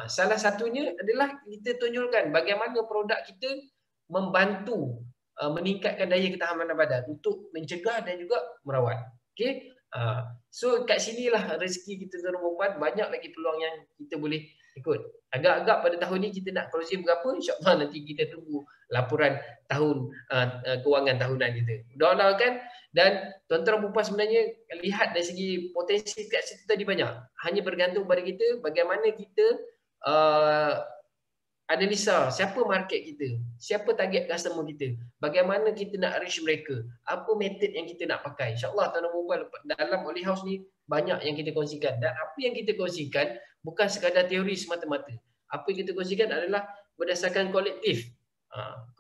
Salah satunya adalah kita tunjukkan bagaimana produk kita membantu meningkatkan daya ketahanan badan untuk mencegah dan juga merawat. Okay? So kat sinilah rezeki kita terumpan, banyak lagi peluang yang kita boleh ikut. Agak-agak pada tahun ni kita nak closing berapa, insyaAllah nanti kita tunggu laporan tahun kewangan tahunan kita. Mudah-mudahan kan. Dan tuan-tuan dan puan sebenarnya lihat dari segi potensi kat situ tadi banyak. Hanya bergantung pada kita bagaimana kita analisa siapa market kita, siapa target customer kita, bagaimana kita nak reach mereka, apa method yang kita nak pakai. InsyaAllah tuan-tuan dan puan, dalam Olive House ni banyak yang kita kongsikan, dan apa yang kita kongsikan bukan sekadar teori semata-mata. Apa yang kita kongsikan adalah berdasarkan kolektif.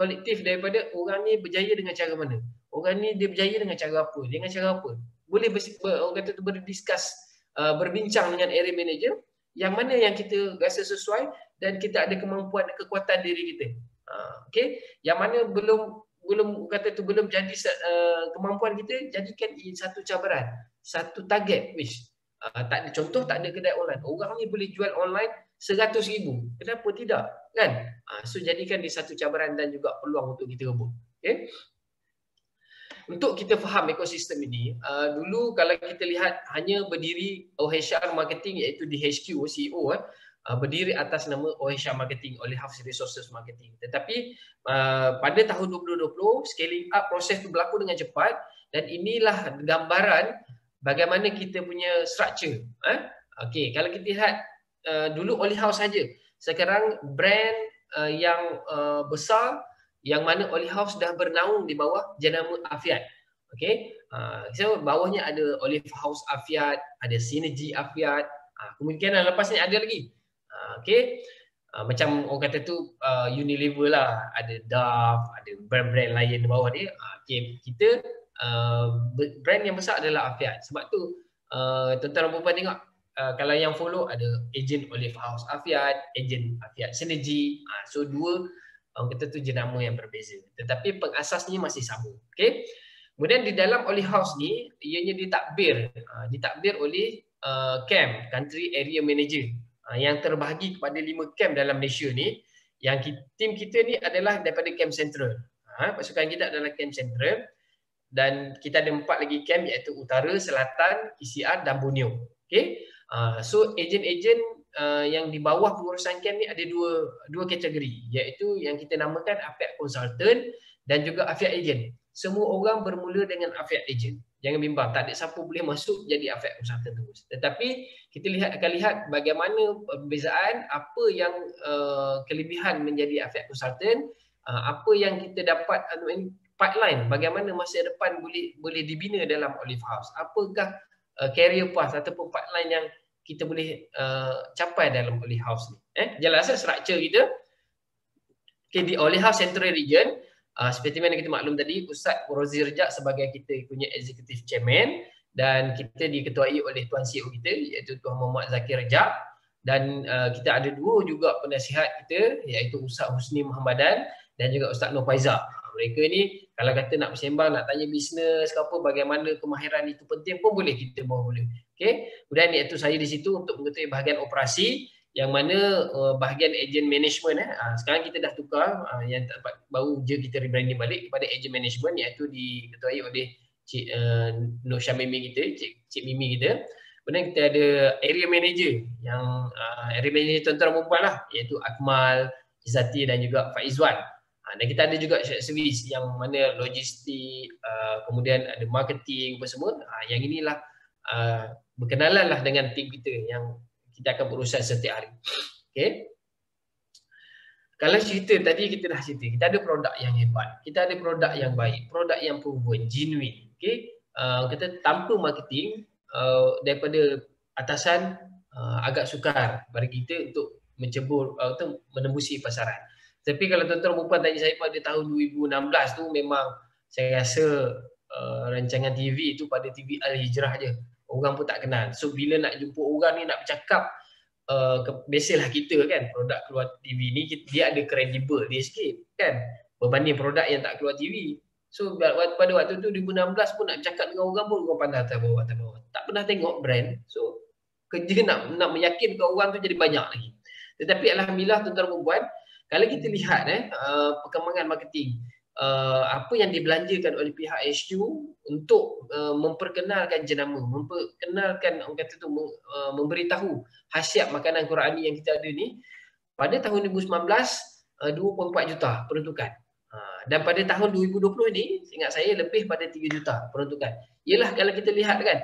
Kolektif daripada orang ni berjaya dengan cara mana, orang ni dia berjaya dengan cara apa, dengan cara apa. Boleh orang kata tu berdiskus, berbincang dengan area manager yang mana yang kita rasa sesuai dan kita ada kemampuan dan kekuatan diri kita. Okay? Yang mana belum kata tu belum jadi kemampuan kita, jadikan satu cabaran, satu target. Tak ada contoh, tak ada kedai online. Orang ni boleh jual online 100,000. Kenapa tidak? Kan? So jadikan di satu cabaran dan juga peluang untuk kita rebut. Okay? Untuk kita faham ekosistem ini, dulu kalau kita lihat hanya berdiri HR marketing iaitu di HQ CEO, berdiri atas nama OHR Marketing, Olive House Resources Marketing. Tetapi pada tahun 2020 scaling up proses itu berlaku dengan cepat, dan inilah gambaran bagaimana kita punya structure. Okey, kalau kita lihat dulu Olive House saja. Sekarang brand yang besar yang mana Olive House dah bernaung di bawah jenama Afiat. Okey. So bawahnya ada Olive House Afiat, ada Synergy Afiat. Kemungkinan lepas ni ada lagi. Okey. Macam orang kata tu Unilever lah, ada Dove, ada brand-brand lain di bawah dia. Okey, kita brand yang besar adalah Afiat. Sebab tu tuan-tuan dan puan tengok kalau yang follow ada ejen Olive House Afiat, ejen Afiat Synergy. So dua orang kata tu jenama yang berbeza, tetapi pengasasnya masih sama. Okey. Kemudian di dalam Olive House ni ianya ditakbir oleh camp, Country Area Manager, yang terbahagi kepada 5 camp dalam Malaysia ni. Yang tim kita ni adalah daripada Camp Central. Pasukan kita adalah Camp Central, dan kita ada 4 lagi camp, iaitu Utara, Selatan, PCR dan Borneo. Okey. So ejen-ejen yang di bawah pengurusan camp ni ada dua kategori, iaitu yang kita namakan Afiat Consultant dan juga Afiat Agent. Semua orang bermula dengan Afiat Agent. Jangan bimbang, tak ada siapa boleh masuk jadi Afiat Consultant terus. Tetapi kita akan lihat bagaimana perbezaan, apa yang kelebihan menjadi Afiat Consultant, apa yang kita dapat pipeline, bagaimana masa depan boleh dibina dalam Olive House. Apakah career path ataupun pipeline yang kita boleh capai dalam Olive House ni. Jelas structure kita. Okay, di Olive House Central Region, seperti mana kita maklum tadi, Ustaz Rozi Rejak sebagai kita punya Executive Chairman, dan kita diketuai oleh Tuan CEO kita, iaitu Tuan Muhammad Zakir Rejak, dan kita ada 2 juga penasihat kita, iaitu Ustaz Husni Muhammadan dan juga Ustaz Nur Faizal. Mereka ni kalau kata nak bersembang, nak tanya bisnes ke apa, bagaimana kemahiran itu penting pun boleh, kita boleh. Okey. Kemudian iaitu saya di situ untuk mengetahui bahagian operasi, yang mana bahagian ejen management. Sekarang kita dah tukar, yang baru je kita rebranding balik kepada ejen management, iaitu diketuai oleh Cik Nur Syamimi kita, Cik Mimi kita. Kemudian kita ada area manager, yang area manager tuan-tuan dan puan lah, iaitu Akmal, Izzati dan juga Faizwan. Dan kita ada juga servis yang mana logistik, kemudian ada marketing apa semua. Yang inilah berkenalan lah dengan tim kita yang kita akan berurusan setiap hari. Okay. Kalau cerita tadi kita dah cerita, kita ada produk yang hebat, kita ada produk yang baik, produk yang proven, genuine. Okay. Kita tanpa marketing, daripada atasan agak sukar bagi kita untuk mencebur atau menembusi pasaran. Tapi kalau tuan-tuan dan puan tanya saya pada tahun 2016 tu, memang saya rasa rancangan TV itu pada TV Al-Hijrah je. Orang pun tak kenal. So bila nak jumpa orang ni, nak bercakap, biasalah kita kan, produk keluar TV ni dia ada kredibel dia sikit kan, berbanding produk yang tak keluar TV. So pada waktu tu 2016 pun nak bercakap dengan orang pun orang pandang atas bawah. Tak pernah tengok brand. So kerja nak meyakinkan orang tu jadi banyak lagi. Tetapi alhamdulillah tuan-tuan dan puan, kalau kita lihat perkembangan marketing, apa yang dibelanjakan oleh pihak HQ untuk memperkenalkan jenama, memperkenalkan orang kata tu, memberitahu khasiat makanan Qurani yang kita ada ni, pada tahun 2019 2.4 juta peruntukan. Dan pada tahun 2020 ni, ingat saya lebih pada 3 juta peruntukan. Yalah, kalau kita lihat kan,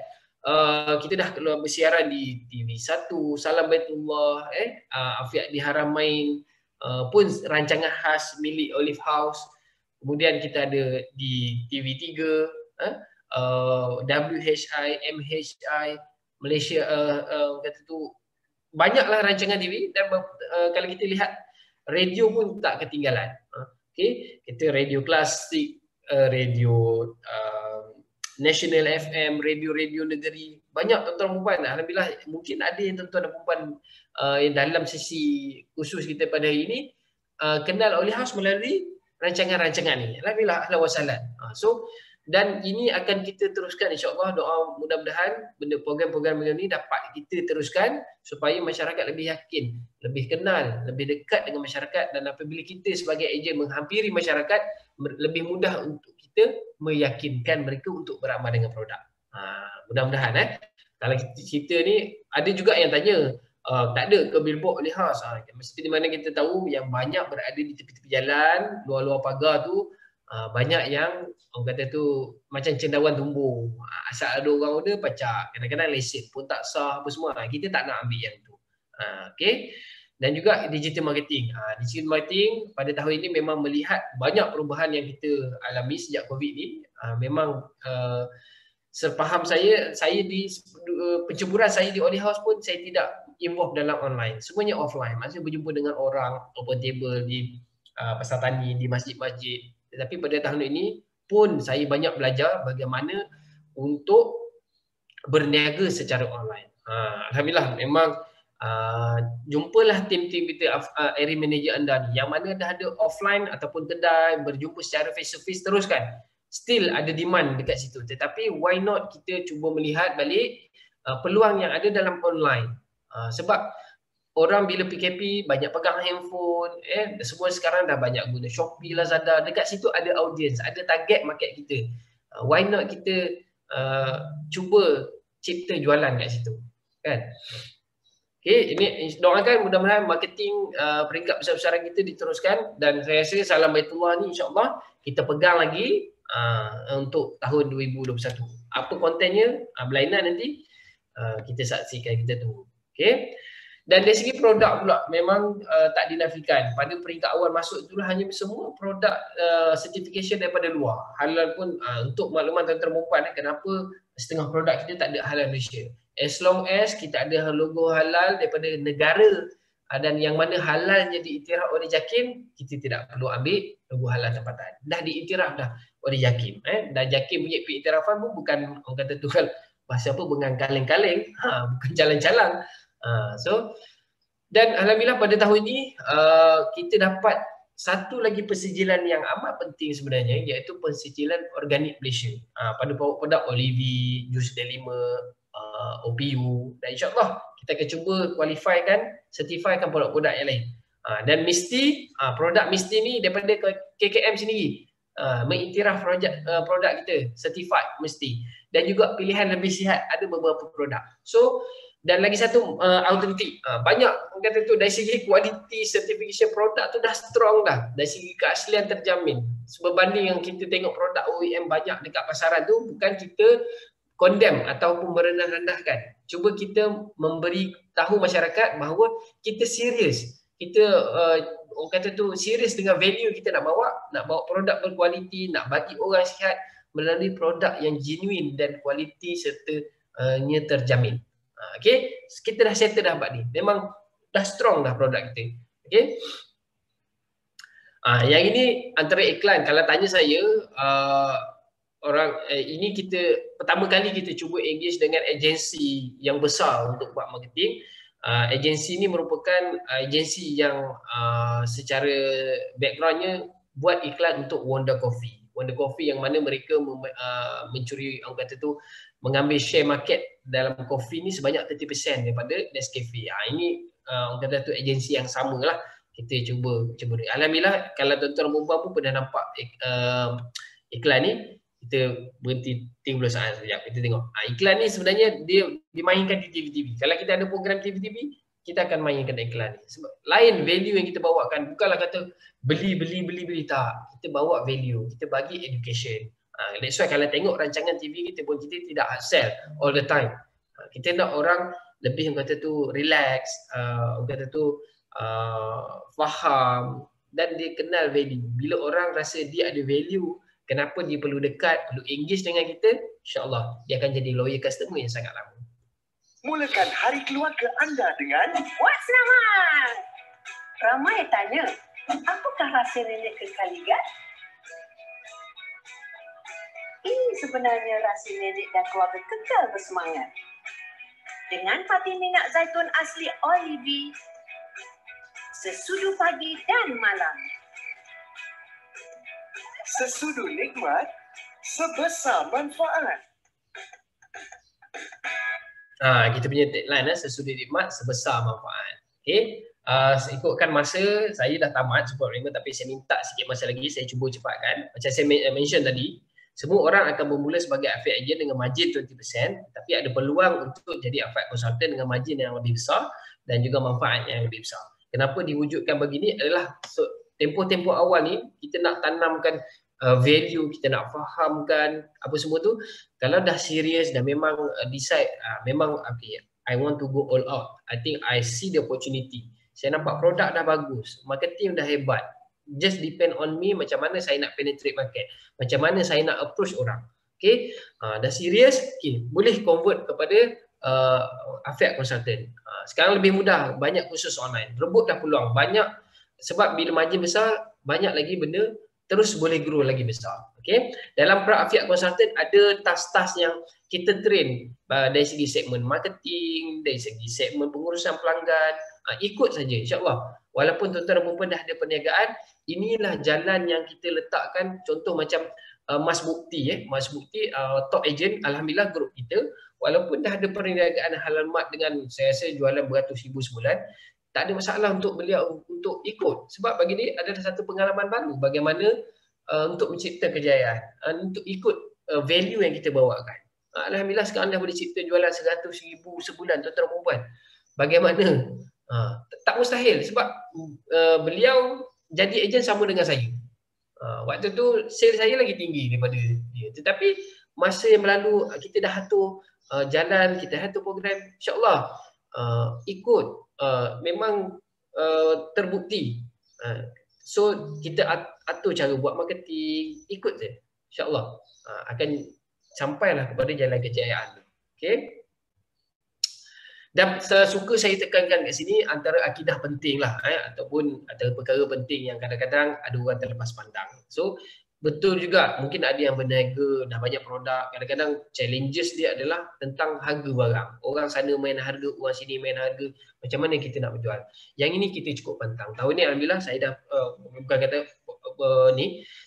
kita dah keluar bersiaran di TV1, Salam Baitullah, Afiat di Haramain, pun rancangan khas milik Olive House. Kemudian kita ada di TV3, WHI, MHI, Malaysia, kata tu banyaklah rancangan TV. Dan kalau kita lihat radio pun tak ketinggalan. Okay, kita radio klasik, radio National FM, radio-radio negeri, banyak tuan-tuan dan puan. Alhamdulillah, mungkin ada yang tuan-tuan dan puan dalam sesi khusus kita pada hari ini kenal Olive House melalui rancangan-rancangan ni. Alhamdulillah, ahlan wa sahlan. So, dan ini akan kita teruskan, insya-Allah. Doa mudah-mudahan benda program-program macam ni dapat kita teruskan supaya masyarakat lebih yakin, lebih kenal, lebih dekat dengan masyarakat, dan apabila kita sebagai ejen menghampiri masyarakat, lebih mudah untuk kita meyakinkan mereka untuk beramal dengan produk. Mudah-mudahan kalau kita ni, ada juga yang tanya, tak ada ke billboard Olive House. Seperti mana kita tahu yang banyak berada di tepi-tepi jalan, luar-luar pagar tu, banyak yang orang kata tu macam cendawan tumbuh. Asal ada orang order pacak, kadang-kadang lesen pun tak sah apa semua. Kita tak nak ambil yang tu. Okay. Dan juga digital marketing. Digital marketing pada tahun ini memang melihat banyak perubahan yang kita alami sejak COVID ni. Memang sepaham saya di penceburan saya di Olive House pun saya tidak involve dalam online. Semuanya offline. Maksudnya berjumpa dengan orang, open table di pasar tani, di masjid-masjid. Tetapi pada tahun ini pun saya banyak belajar bagaimana untuk berniaga secara online. Alhamdulillah memang jumpalah tim-tim kita area manager anda ni yang mana dah ada offline ataupun kedai berjumpa secara face to face teruskan. Still ada demand dekat situ. Tetapi why not kita cuba melihat balik peluang yang ada dalam online. Sebab orang bila PKP banyak pegang handphone, semua sekarang dah banyak guna Shopee, Lazada. Dekat situ ada audience, ada target market kita. Why not kita cuba cipta jualan kat situ, kan? Okay, ini doakan mudah-mudahan marketing peringkat besar-besaran kita diteruskan dan saya rasa Salam Baitullah ni insya-Allah kita pegang lagi untuk tahun 2021. Apa kontennya berlainan nanti kita saksikan, kita tunggu. Okay. Dan dari segi produk pula memang tak dinafikan. Pada peringkat awal masuk itulah hanya semua produk certification daripada luar. Halal pun untuk makluman tuan-tuan perempuan kenapa setengah produk kita tak ada halal Malaysia. As long as kita ada logo halal daripada negara dan yang mana halalnya diiktiraf oleh JAKIM, kita tidak perlu ambil logo halal tempatan. Dah diiktiraf dah oleh JAKIM. Dan JAKIM punya pengiktirafan pun bukan orang kata tu kan bahasa apa bengang kaleng-kaleng, bukan jalan-jalan. Dan alhamdulillah pada tahun ini kita dapat satu lagi persijilan yang amat penting sebenarnya, iaitu persijilan organik Malaysia pada produk Olivi, Jus Delima, OPU, dan insyaAllah kita akan cuba qualifykan, certifykan produk-produk yang lain. Dan mesti produk mesti ni daripada KKM sendiri mengiktiraf produk kita certified mesti, dan juga pilihan lebih sihat ada beberapa produk. So dan lagi satu autentik, banyak kata tu dari segi kualiti certification produk tu dah strong dah, dari segi keaslian terjamin. Berbanding yang kita tengok produk OEM banyak dekat pasaran tu, bukan kita condemn ataupun merendah-rendahkan. Cuba kita memberi tahu masyarakat bahawa kita serius. Kita orang kata tu serius dengan value kita nak bawa produk berkualiti, nak bagi orang sihat melalui produk yang genuine dan kualiti serta nya terjamin. Okay, kita dah settle dah bab ni. Memang dah strong dah produk kita. Okay. Yang ini antara iklan. Kalau tanya saya, ini kita pertama kali kita cuba engage dengan agensi yang besar untuk buat marketing. Agensi ini merupakan agensi yang secara backgroundnya buat iklan untuk Wonder Coffee. Wonder Coffee yang mana mereka mencuri, orang kata tu, mengambil share market dalam kopi ni sebanyak 30% daripada Nescafe. Ini orang kata tu agensi yang sama lah. Kita cuba. Alhamdulillah kalau tuan-tuan perempuan pun pernah nampak iklan ni, kita berhenti 30 saat sekejap. Kita tengok. Iklan ni sebenarnya dia dimainkan di TV-TV. Kalau kita ada program TV-TV, kita akan mainkan iklan ni. Sebab lain value yang kita bawakan. Bukanlah kata beli. Tak. Kita bawa value. Kita bagi education. That's why kalau tengok rancangan TV kita pun kita tidak hard sell all the time. Kita nak orang lebih orang kata tu relax, orang kata tu faham dan dia kenal value. Bila orang rasa dia ada value, kenapa dia perlu dekat, perlu engage dengan kita, insyaAllah dia akan jadi loyal customer yang sangat lama. Mulakan hari keluarga anda dengan What's Nama? Ramai tanya, apakah rahsia nenek kekal ligat? Ini sebenarnya rahsia nenek dan keluarga kekal bersemangat. Dengan pati minyak zaitun asli Olivi, sesudu pagi dan malam. sesudu nikmat, sebesar manfaat. Kita punya tagline sesudu nikmat, sebesar manfaat. Okay. Ikutkan masa, saya dah tamat support agreement, tapi saya minta sikit masa lagi, saya cuba cepatkan. Macam saya mention tadi, semua orang akan bermula sebagai affiliate agent dengan margin 20%, tapi ada peluang untuk jadi affiliate consultant dengan margin yang lebih besar dan juga manfaat yang lebih besar. Kenapa diwujudkan begini adalah tempoh-tempoh awal ni kita nak tanamkan value, kita nak fahamkan apa semua tu. Kalau dah serius dan memang decide memang okay, I want to go all out, I think I see the opportunity, saya nampak produk dah bagus, marketing dah hebat, just depend on me macam mana saya nak penetrate market, macam mana saya nak approach orang. Okay, dah serius, okay, boleh convert kepada affiliate consultant. Sekarang lebih mudah, banyak kursus online, rebut dah peluang banyak, sebab bila margin besar, banyak lagi benda terus boleh grow lagi besar. Okay, dalam affiliate consultant ada task-task yang kita train dari segi segmen marketing, dari segi segmen pengurusan pelanggan, ikut saja insya-Allah. Walaupun tuan-tuan dan puan dah ada perniagaan, inilah jalan yang kita letakkan. Contoh macam Mas Bukti, Mas Bukti top agent, alhamdulillah grup kita, walaupun dah ada perniagaan halal mat dengan saya rasa jualan beratus ribu sebulan, tak ada masalah untuk beliau untuk ikut, sebab bagi dia adalah satu pengalaman baru bagaimana untuk mencipta kejayaan, untuk ikut value yang kita bawakan. Alhamdulillah sekarang dah boleh cipta jualan 100,000 sebulan tuan-tuan dan puan. Bagaimana? Tak mustahil sebab beliau jadi ejen sama dengan saya. Waktu tu sales saya lagi tinggi daripada dia. Tetapi masa yang berlalu kita dah atur jalan, kita atur program, insya-Allah ikut memang terbukti. So kita atur cara buat marketing, ikut je. InsyaAllah akan sampailah kepada jalan kejayaan. Okay. Dan suka saya tekankan kat sini antara akidah penting lah ataupun antara perkara penting yang kadang-kadang ada orang terlepas pandang. So betul juga, mungkin ada yang berniaga dah banyak produk, kadang-kadang challenges dia adalah tentang harga barang. Orang sana main harga, orang sini main harga, macam mana kita nak berjual. Yang ini kita cukup pantang. Tahun ni alhamdulillah saya dah bukan kata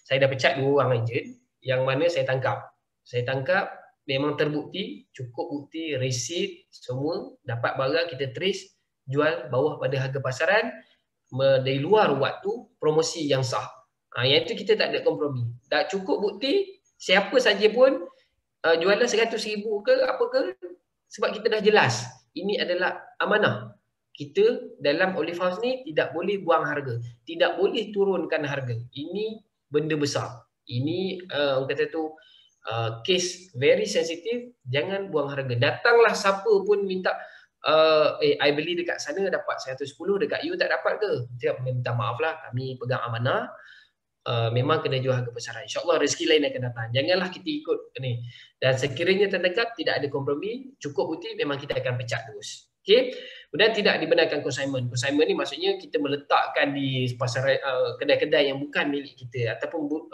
saya dah pecat 2 orang ejen yang mana saya tangkap memang terbukti, cukup bukti, receipt semua, dapat barang kita trace, jual bawah pada harga pasaran, dari luar waktu, promosi yang sah. Yang itu kita tak ada kompromi. Dah cukup bukti, siapa saja pun jualan 100,000 ke apa ke, sebab kita dah jelas ini adalah amanah. Kita dalam Olive House ni tidak boleh buang harga, tidak boleh turunkan harga. Ini benda besar. Ini orang kata tu case very sensitive, jangan buang harga. Datanglah siapa pun minta I beli dekat sana dapat 110, dekat you tak dapat ke? Dia minta maaf lah, kami pegang amanah. Memang kena jual harga pasaran. InsyaAllah rezeki lain akan datang. Janganlah kita ikut ni. Dan sekiranya tertangkap tidak ada kompromi, cukup bukti, memang kita akan pecat terus. Okay. Kemudian tidak dibenarkan consignment. Consignment ni maksudnya kita meletakkan di pasaran kedai-kedai yang bukan milik kita ataupun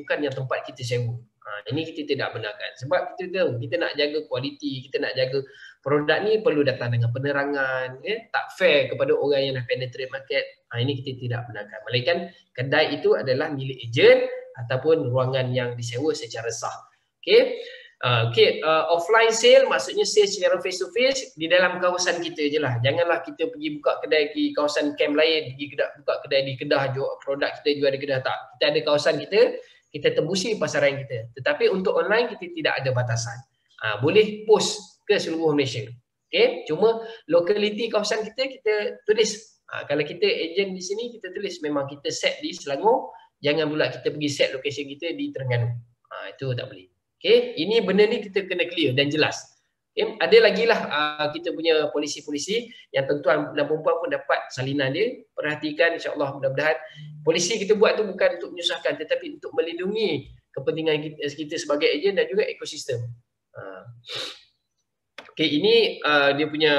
bukan yang tempat kita sewa. Ini kita tidak benarkan. Sebab kita tahu kita nak jaga kualiti, kita nak jaga produk ni perlu datang dengan penerangan, tak fair kepada orang yang dah penetrate market. Ini kita tidak benarkan. Melainkan kedai itu adalah milik ejen ataupun ruangan yang disewa secara sah. Okey. Offline sale maksudnya sale secara face to face di dalam kawasan kita je lah. Janganlah kita pergi buka kedai di kawasan camp lain, pergi buka kedai di Kedah, jual produk kita jual di Kedah, tak. Kita ada kawasan kita tembusi pasaran kita. Tetapi untuk online kita tidak ada batasan. Boleh post ke seluruh Malaysia. Okay? Cuma lokaliti kawasan kita tulis. Kalau kita ejen di sini, kita tulis memang kita set di Selangor. Jangan pula kita pergi set location kita di Terengganu. Itu tak boleh. Okay? Ini benda ni kita kena clear dan jelas. Okay? Ada lagi lah kita punya polisi-polisi yang tuan-tuan dan perempuan pun dapat salinan dia. Perhatikan, insyaAllah mudah-mudahan polisi kita buat tu bukan untuk menyusahkan tetapi untuk melindungi kepentingan kita sebagai ejen dan juga ekosistem. Okay, ini dia punya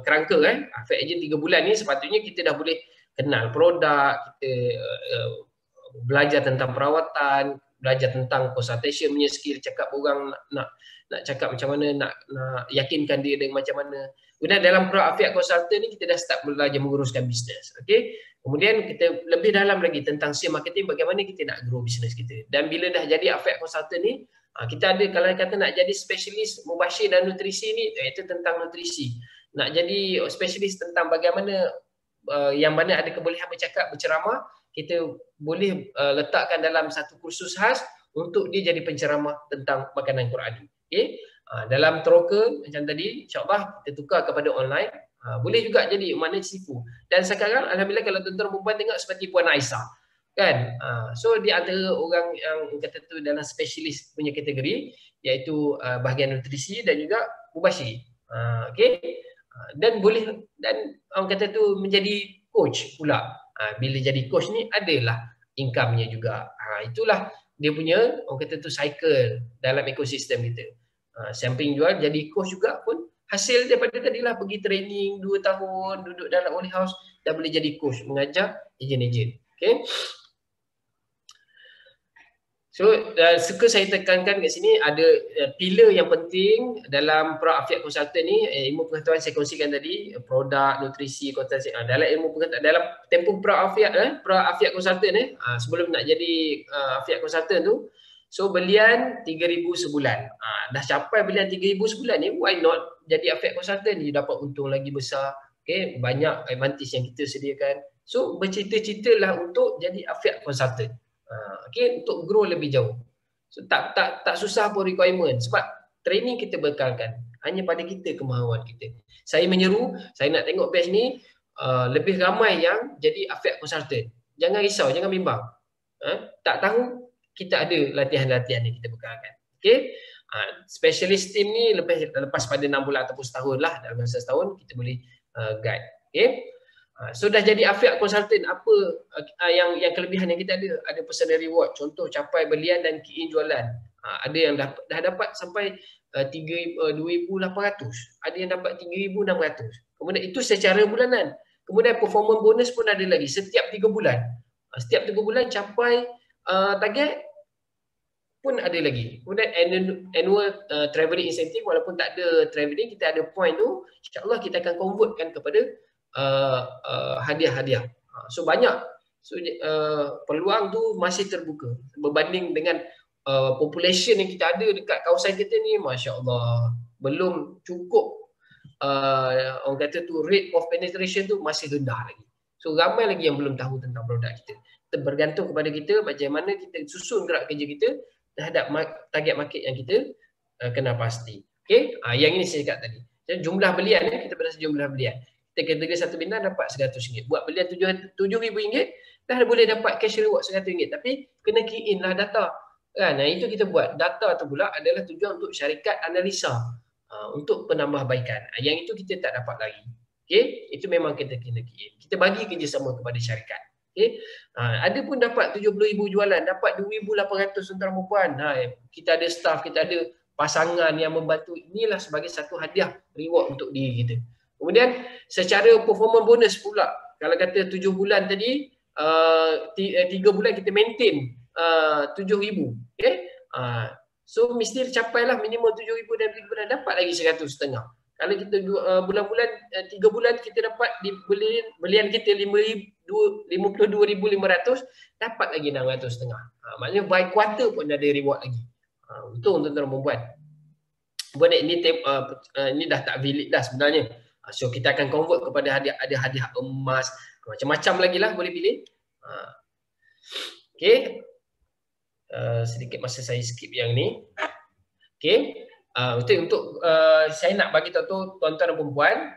kerangka Affiliate Agent 3 bulan ni sepatutnya kita dah boleh kenal produk, kita belajar tentang perawatan, belajar tentang consultation punya skill, cakap orang nak cakap macam mana, nak yakinkan dia dengan macam mana. Kemudian dalam affiliate consultant ni kita dah start belajar menguruskan bisnes. Okey. Kemudian kita lebih dalam lagi tentang sales marketing, bagaimana kita nak grow bisnes kita. Dan bila dah jadi affiliate consultant ni, kita ada kalau kata nak jadi spesialis mubashir dan nutrisi ni, itu tentang nutrisi. Nak jadi spesialis tentang bagaimana yang mana ada kebolehan berceramah, kita boleh letakkan dalam satu kursus khas untuk dia jadi penceramah tentang makanan Qurani. Okey. Dalam Troker macam tadi, insya-Allah kita tukar kepada online. Boleh juga jadi makna sifu. Dan sekarang alhamdulillah kalau tuan-tuan perempuan tengok seperti Puan Aisyah kan. So di antara orang yang kata tu dalam spesialis punya kategori iaitu bahagian nutrisi dan juga mubashir. Okey. Dan boleh dan orang kata tu menjadi coach pula. Bila jadi coach ni adalah income-nya juga. Itulah dia punya orang kata tu cycle dalam ekosistem kita. Samping jual jadi coach juga pun hasil daripada tadilah pergi training 2 tahun duduk dalam Olive House dah boleh jadi coach mengajar ejen-ejen. Okey. So suka saya tekankan kat sini ada pillar yang penting dalam Pro-Afiat Consultant ni, ilmu pengetahuan saya kongsikan tadi, produk, nutrisi, konsultasi. Dalam ilmu pengetahuan dalam tempoh Pro-Afiat Consultant sebelum nak jadi Afiat Consultant tu, so belian 3,000 sebulan. Dah capai belian 3,000 sebulan ni, why not jadi Afiat Consultant ni, dapat untung lagi besar. Okay, banyak advantage yang kita sediakan. So bercita-citalah untuk jadi Afiat Consultant. Okay, untuk grow lebih jauh. So tak susah pun requirement sebab training kita bekalkan hanya pada kita kemahuan kita. Saya menyeru, saya nak tengok batch ni lebih ramai yang jadi Afiat Consultant. Jangan risau, jangan bimbang. Tak tahu, kita ada latihan-latihan yang kita bekalkan. Okay, specialist team ni lepas pada 6 bulan ataupun setahun lah, dalam masa setahun kita boleh guide. Okay. So dah jadi Afiat Consultant, apa yang kelebihan yang kita ada? Ada personal reward, contoh capai belian dan key in jualan. Ada yang dah dapat sampai 2,800, ada yang dapat 3,600. Kemudian itu secara bulanan. Kemudian performance bonus pun ada lagi setiap 3 bulan. Setiap 3 bulan capai target pun ada lagi. Kemudian annual travelling incentive, walaupun tak ada travelling, kita ada point tu, insya-Allah kita akan convertkan kepada hadiah-hadiah. So banyak. So peluang tu masih terbuka berbanding dengan population yang kita ada dekat kawasan kita ni, masya-Allah belum cukup. Orang kata tu rate of penetration tu masih rendah lagi. So ramai lagi yang belum tahu tentang produk kita. Bergantung kepada kita bagaimana kita susun gerak kerja kita terhadap target market yang kita kena pasti. Okey, yang ini saya cakap tadi. Jumlah belian kita pada jumlah belian. Kita kategori satu bintang dapat RM100. Buat belian RM7,000 dah boleh dapat cash reward RM100. Tapi kena key in lah data. Kan? Itu kita buat. Data tu pula adalah tujuan untuk syarikat analisa. Untuk penambahbaikan. Yang itu kita tak dapat lagi. Okay? Itu memang kita kena key in. Kita bagi kerjasama kepada syarikat. Okay? Ada pun dapat 70,000 jualan. Dapat 2,800 tentera perempuan. Kita ada staff, kita ada pasangan yang membantu. Inilah sebagai satu hadiah reward untuk diri kita. Kemudian secara performance bonus pula, kalau kata 7 bulan tadi, 3 bulan kita maintain 7,000. Okay? So mesti capailah minimum 7,000 dan 3 bulan dapat lagi 100,500. Kalau kita bulan-bulan 3 bulan kita dapat di belian kita 52,500, dapat lagi 600,500. Maknanya by quarter pun ada reward lagi. Untung tuan-tuan perempuan. Buat ini dah tak valid dah sebenarnya. So kita akan convert kepada hadiah emas, macam-macam lagi lah boleh pilih. Okay. Sedikit masa saya skip yang ni. Okay. Untuk saya nak bagi tahu tuan-tuan dan perempuan,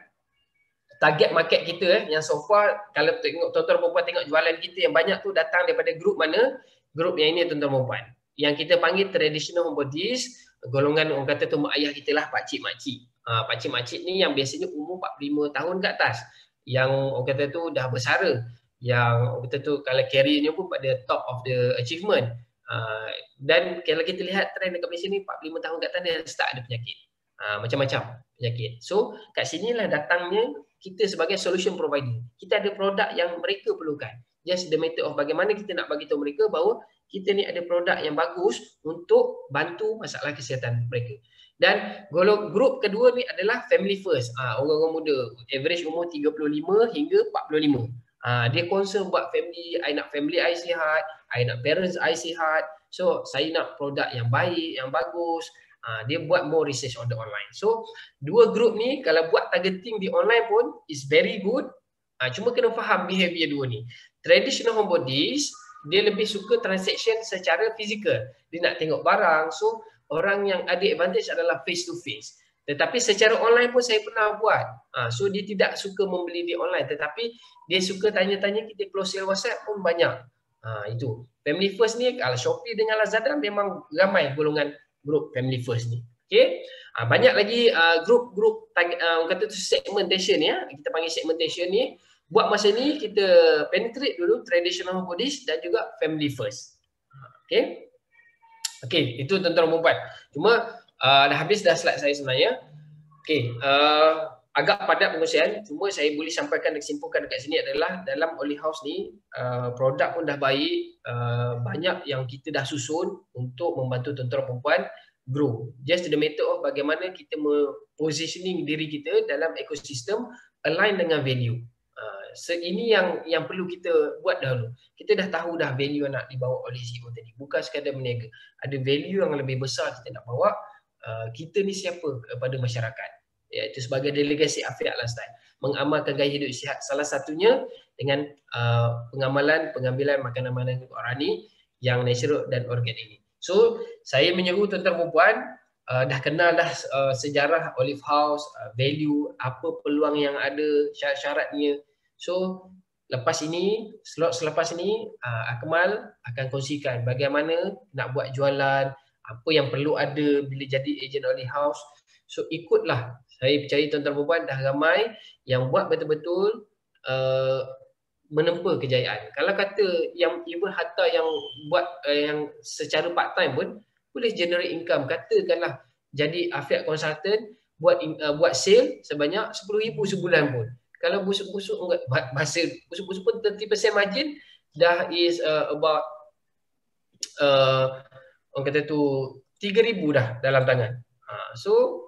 target market kita yang so far, kalau tengok tuan-tuan dan perempuan tengok jualan kita yang banyak tu datang daripada grup mana? Grup yang ini tuan-tuan dan perempuan. Yang kita panggil traditional homebodies, golongan orang kata tu mak ayah kita lah, pakcik-makcik. Pakcik-makcik ni yang biasanya umur 45 tahun ke atas. Yang orang kata tu dah bersara. Yang orang kata tu kalau career-nya pun pada top of the achievement. Dan kalau kita lihat trend dekat Malaysia ni 45 tahun ke atas dia start ada penyakit. Macam-macam penyakit. So kat sinilah datangnya kita sebagai solution provider. Kita ada produk yang mereka perlukan. Just the matter of bagaimana kita nak bagi tahu mereka bahawa kita ni ada produk yang bagus untuk bantu masalah kesihatan mereka. Dan grup kedua ni adalah family first. Orang-orang muda, average umur 35 hingga 45. Dia concern buat family, I nak family I sihat, I nak parents I sihat. So saya nak produk yang baik, yang bagus. Dia buat more research on the online. So dua grup ni kalau buat targeting di online pun is very good. Cuma kena faham behavior dua ni. Traditional homebodies, dia lebih suka transaction secara fizikal. Dia nak tengok barang. So orang yang ada advantage adalah face to face. Tetapi secara online pun saya pernah buat. So dia tidak suka membeli di online, tetapi dia suka tanya-tanya kita close sale WhatsApp pun banyak. Itu. Family First ni kalau Shopee dengan Lazada memang ramai golongan grup Family First ni. Okey. Banyak lagi grup-grup orang kata tu segmentation ya. Kita panggil segmentation ni. Buat masa ni kita penetrate dulu traditional Buddhist dan juga Family First. Okey. Okey, itu tuan-tuan dan puan. Cuma dah habis dah slide saya sebenarnya. Okey, agak padat pengursian. Cuma saya boleh sampaikan dan kesimpulkan dekat sini adalah dalam Olive House ni produk pun dah baik, banyak yang kita dah susun untuk membantu tuan-tuan dan puan grow. Just the matter of bagaimana kita positioning diri kita dalam ekosistem align dengan value. Ini yang perlu kita buat dahulu. Kita dah tahu dah value yang nak dibawa oleh CEO tadi. Bukan sekadar berniaga. Ada value yang lebih besar kita nak bawa. Kita ni siapa kepada masyarakat. Iaitu sebagai delegasi Afiq Lifestyle. Mengamalkan gaya hidup sihat. Salah satunya dengan pengambilan makanan-makanan Qurani yang natural dan organik ini. So, saya menyuruh tuan-tuan dan puan dah kenal dah sejarah Olive House, value, apa peluang yang ada, syarat-syaratnya. So, slot selepas ini, Akmal akan kongsikan bagaimana nak buat jualan, apa yang perlu ada bila jadi ejen Olive House. So, ikutlah. Saya percaya tuan-tuan dan puan dah ramai yang buat betul-betul menempa kejayaan. Kalau kata yang even hatta yang buat yang secara part time pun boleh generate income. Katakanlah jadi Afiq consultant buat sale sebanyak 10,000 sebulan pun. Kalau busuk-busuk bahasa busuk-busuk pun 30% margin dah is about orang kata tu 3,000 dah dalam tangan. So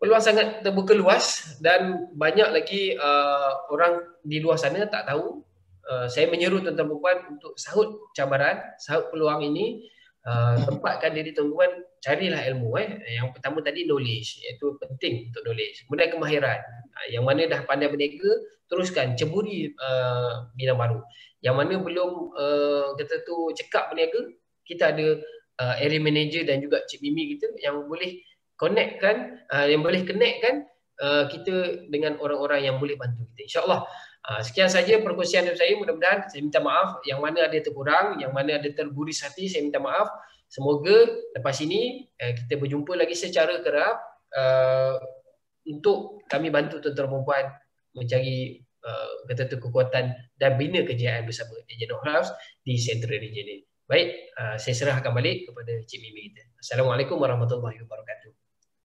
peluang sangat terbuka luas dan banyak lagi orang di luar sana tak tahu. Saya menyeru tuan-tuan dan puan untuk sahut cabaran, sahut peluang ini, tempatkan diri tuan-tuan, carilah ilmu. Yang pertama tadi knowledge, iaitu penting untuk knowledge. Kemudian kemahiran. Yang mana dah pandai berniaga, teruskan, ceburi bidang baru. Yang mana belum kata tu cekap berniaga, kita ada area manager dan juga Cik Mimi kita yang boleh connectkan, kita dengan orang-orang yang boleh bantu kita. InsyaAllah. Sekian saja perkongsian dari saya. Mudah-mudahan saya minta maaf yang mana ada terkurang, yang mana ada terguris hati, saya minta maaf. Semoga lepas ini kita berjumpa lagi secara kerap untuk kami bantu tuan-tuan dan puan mencari kekuatan dan bina kejayaan bersama ejen Olive House di Central Region ini. Baik, saya serahkan balik kepada Cik Mimi kita. Assalamualaikum warahmatullahi wabarakatuh.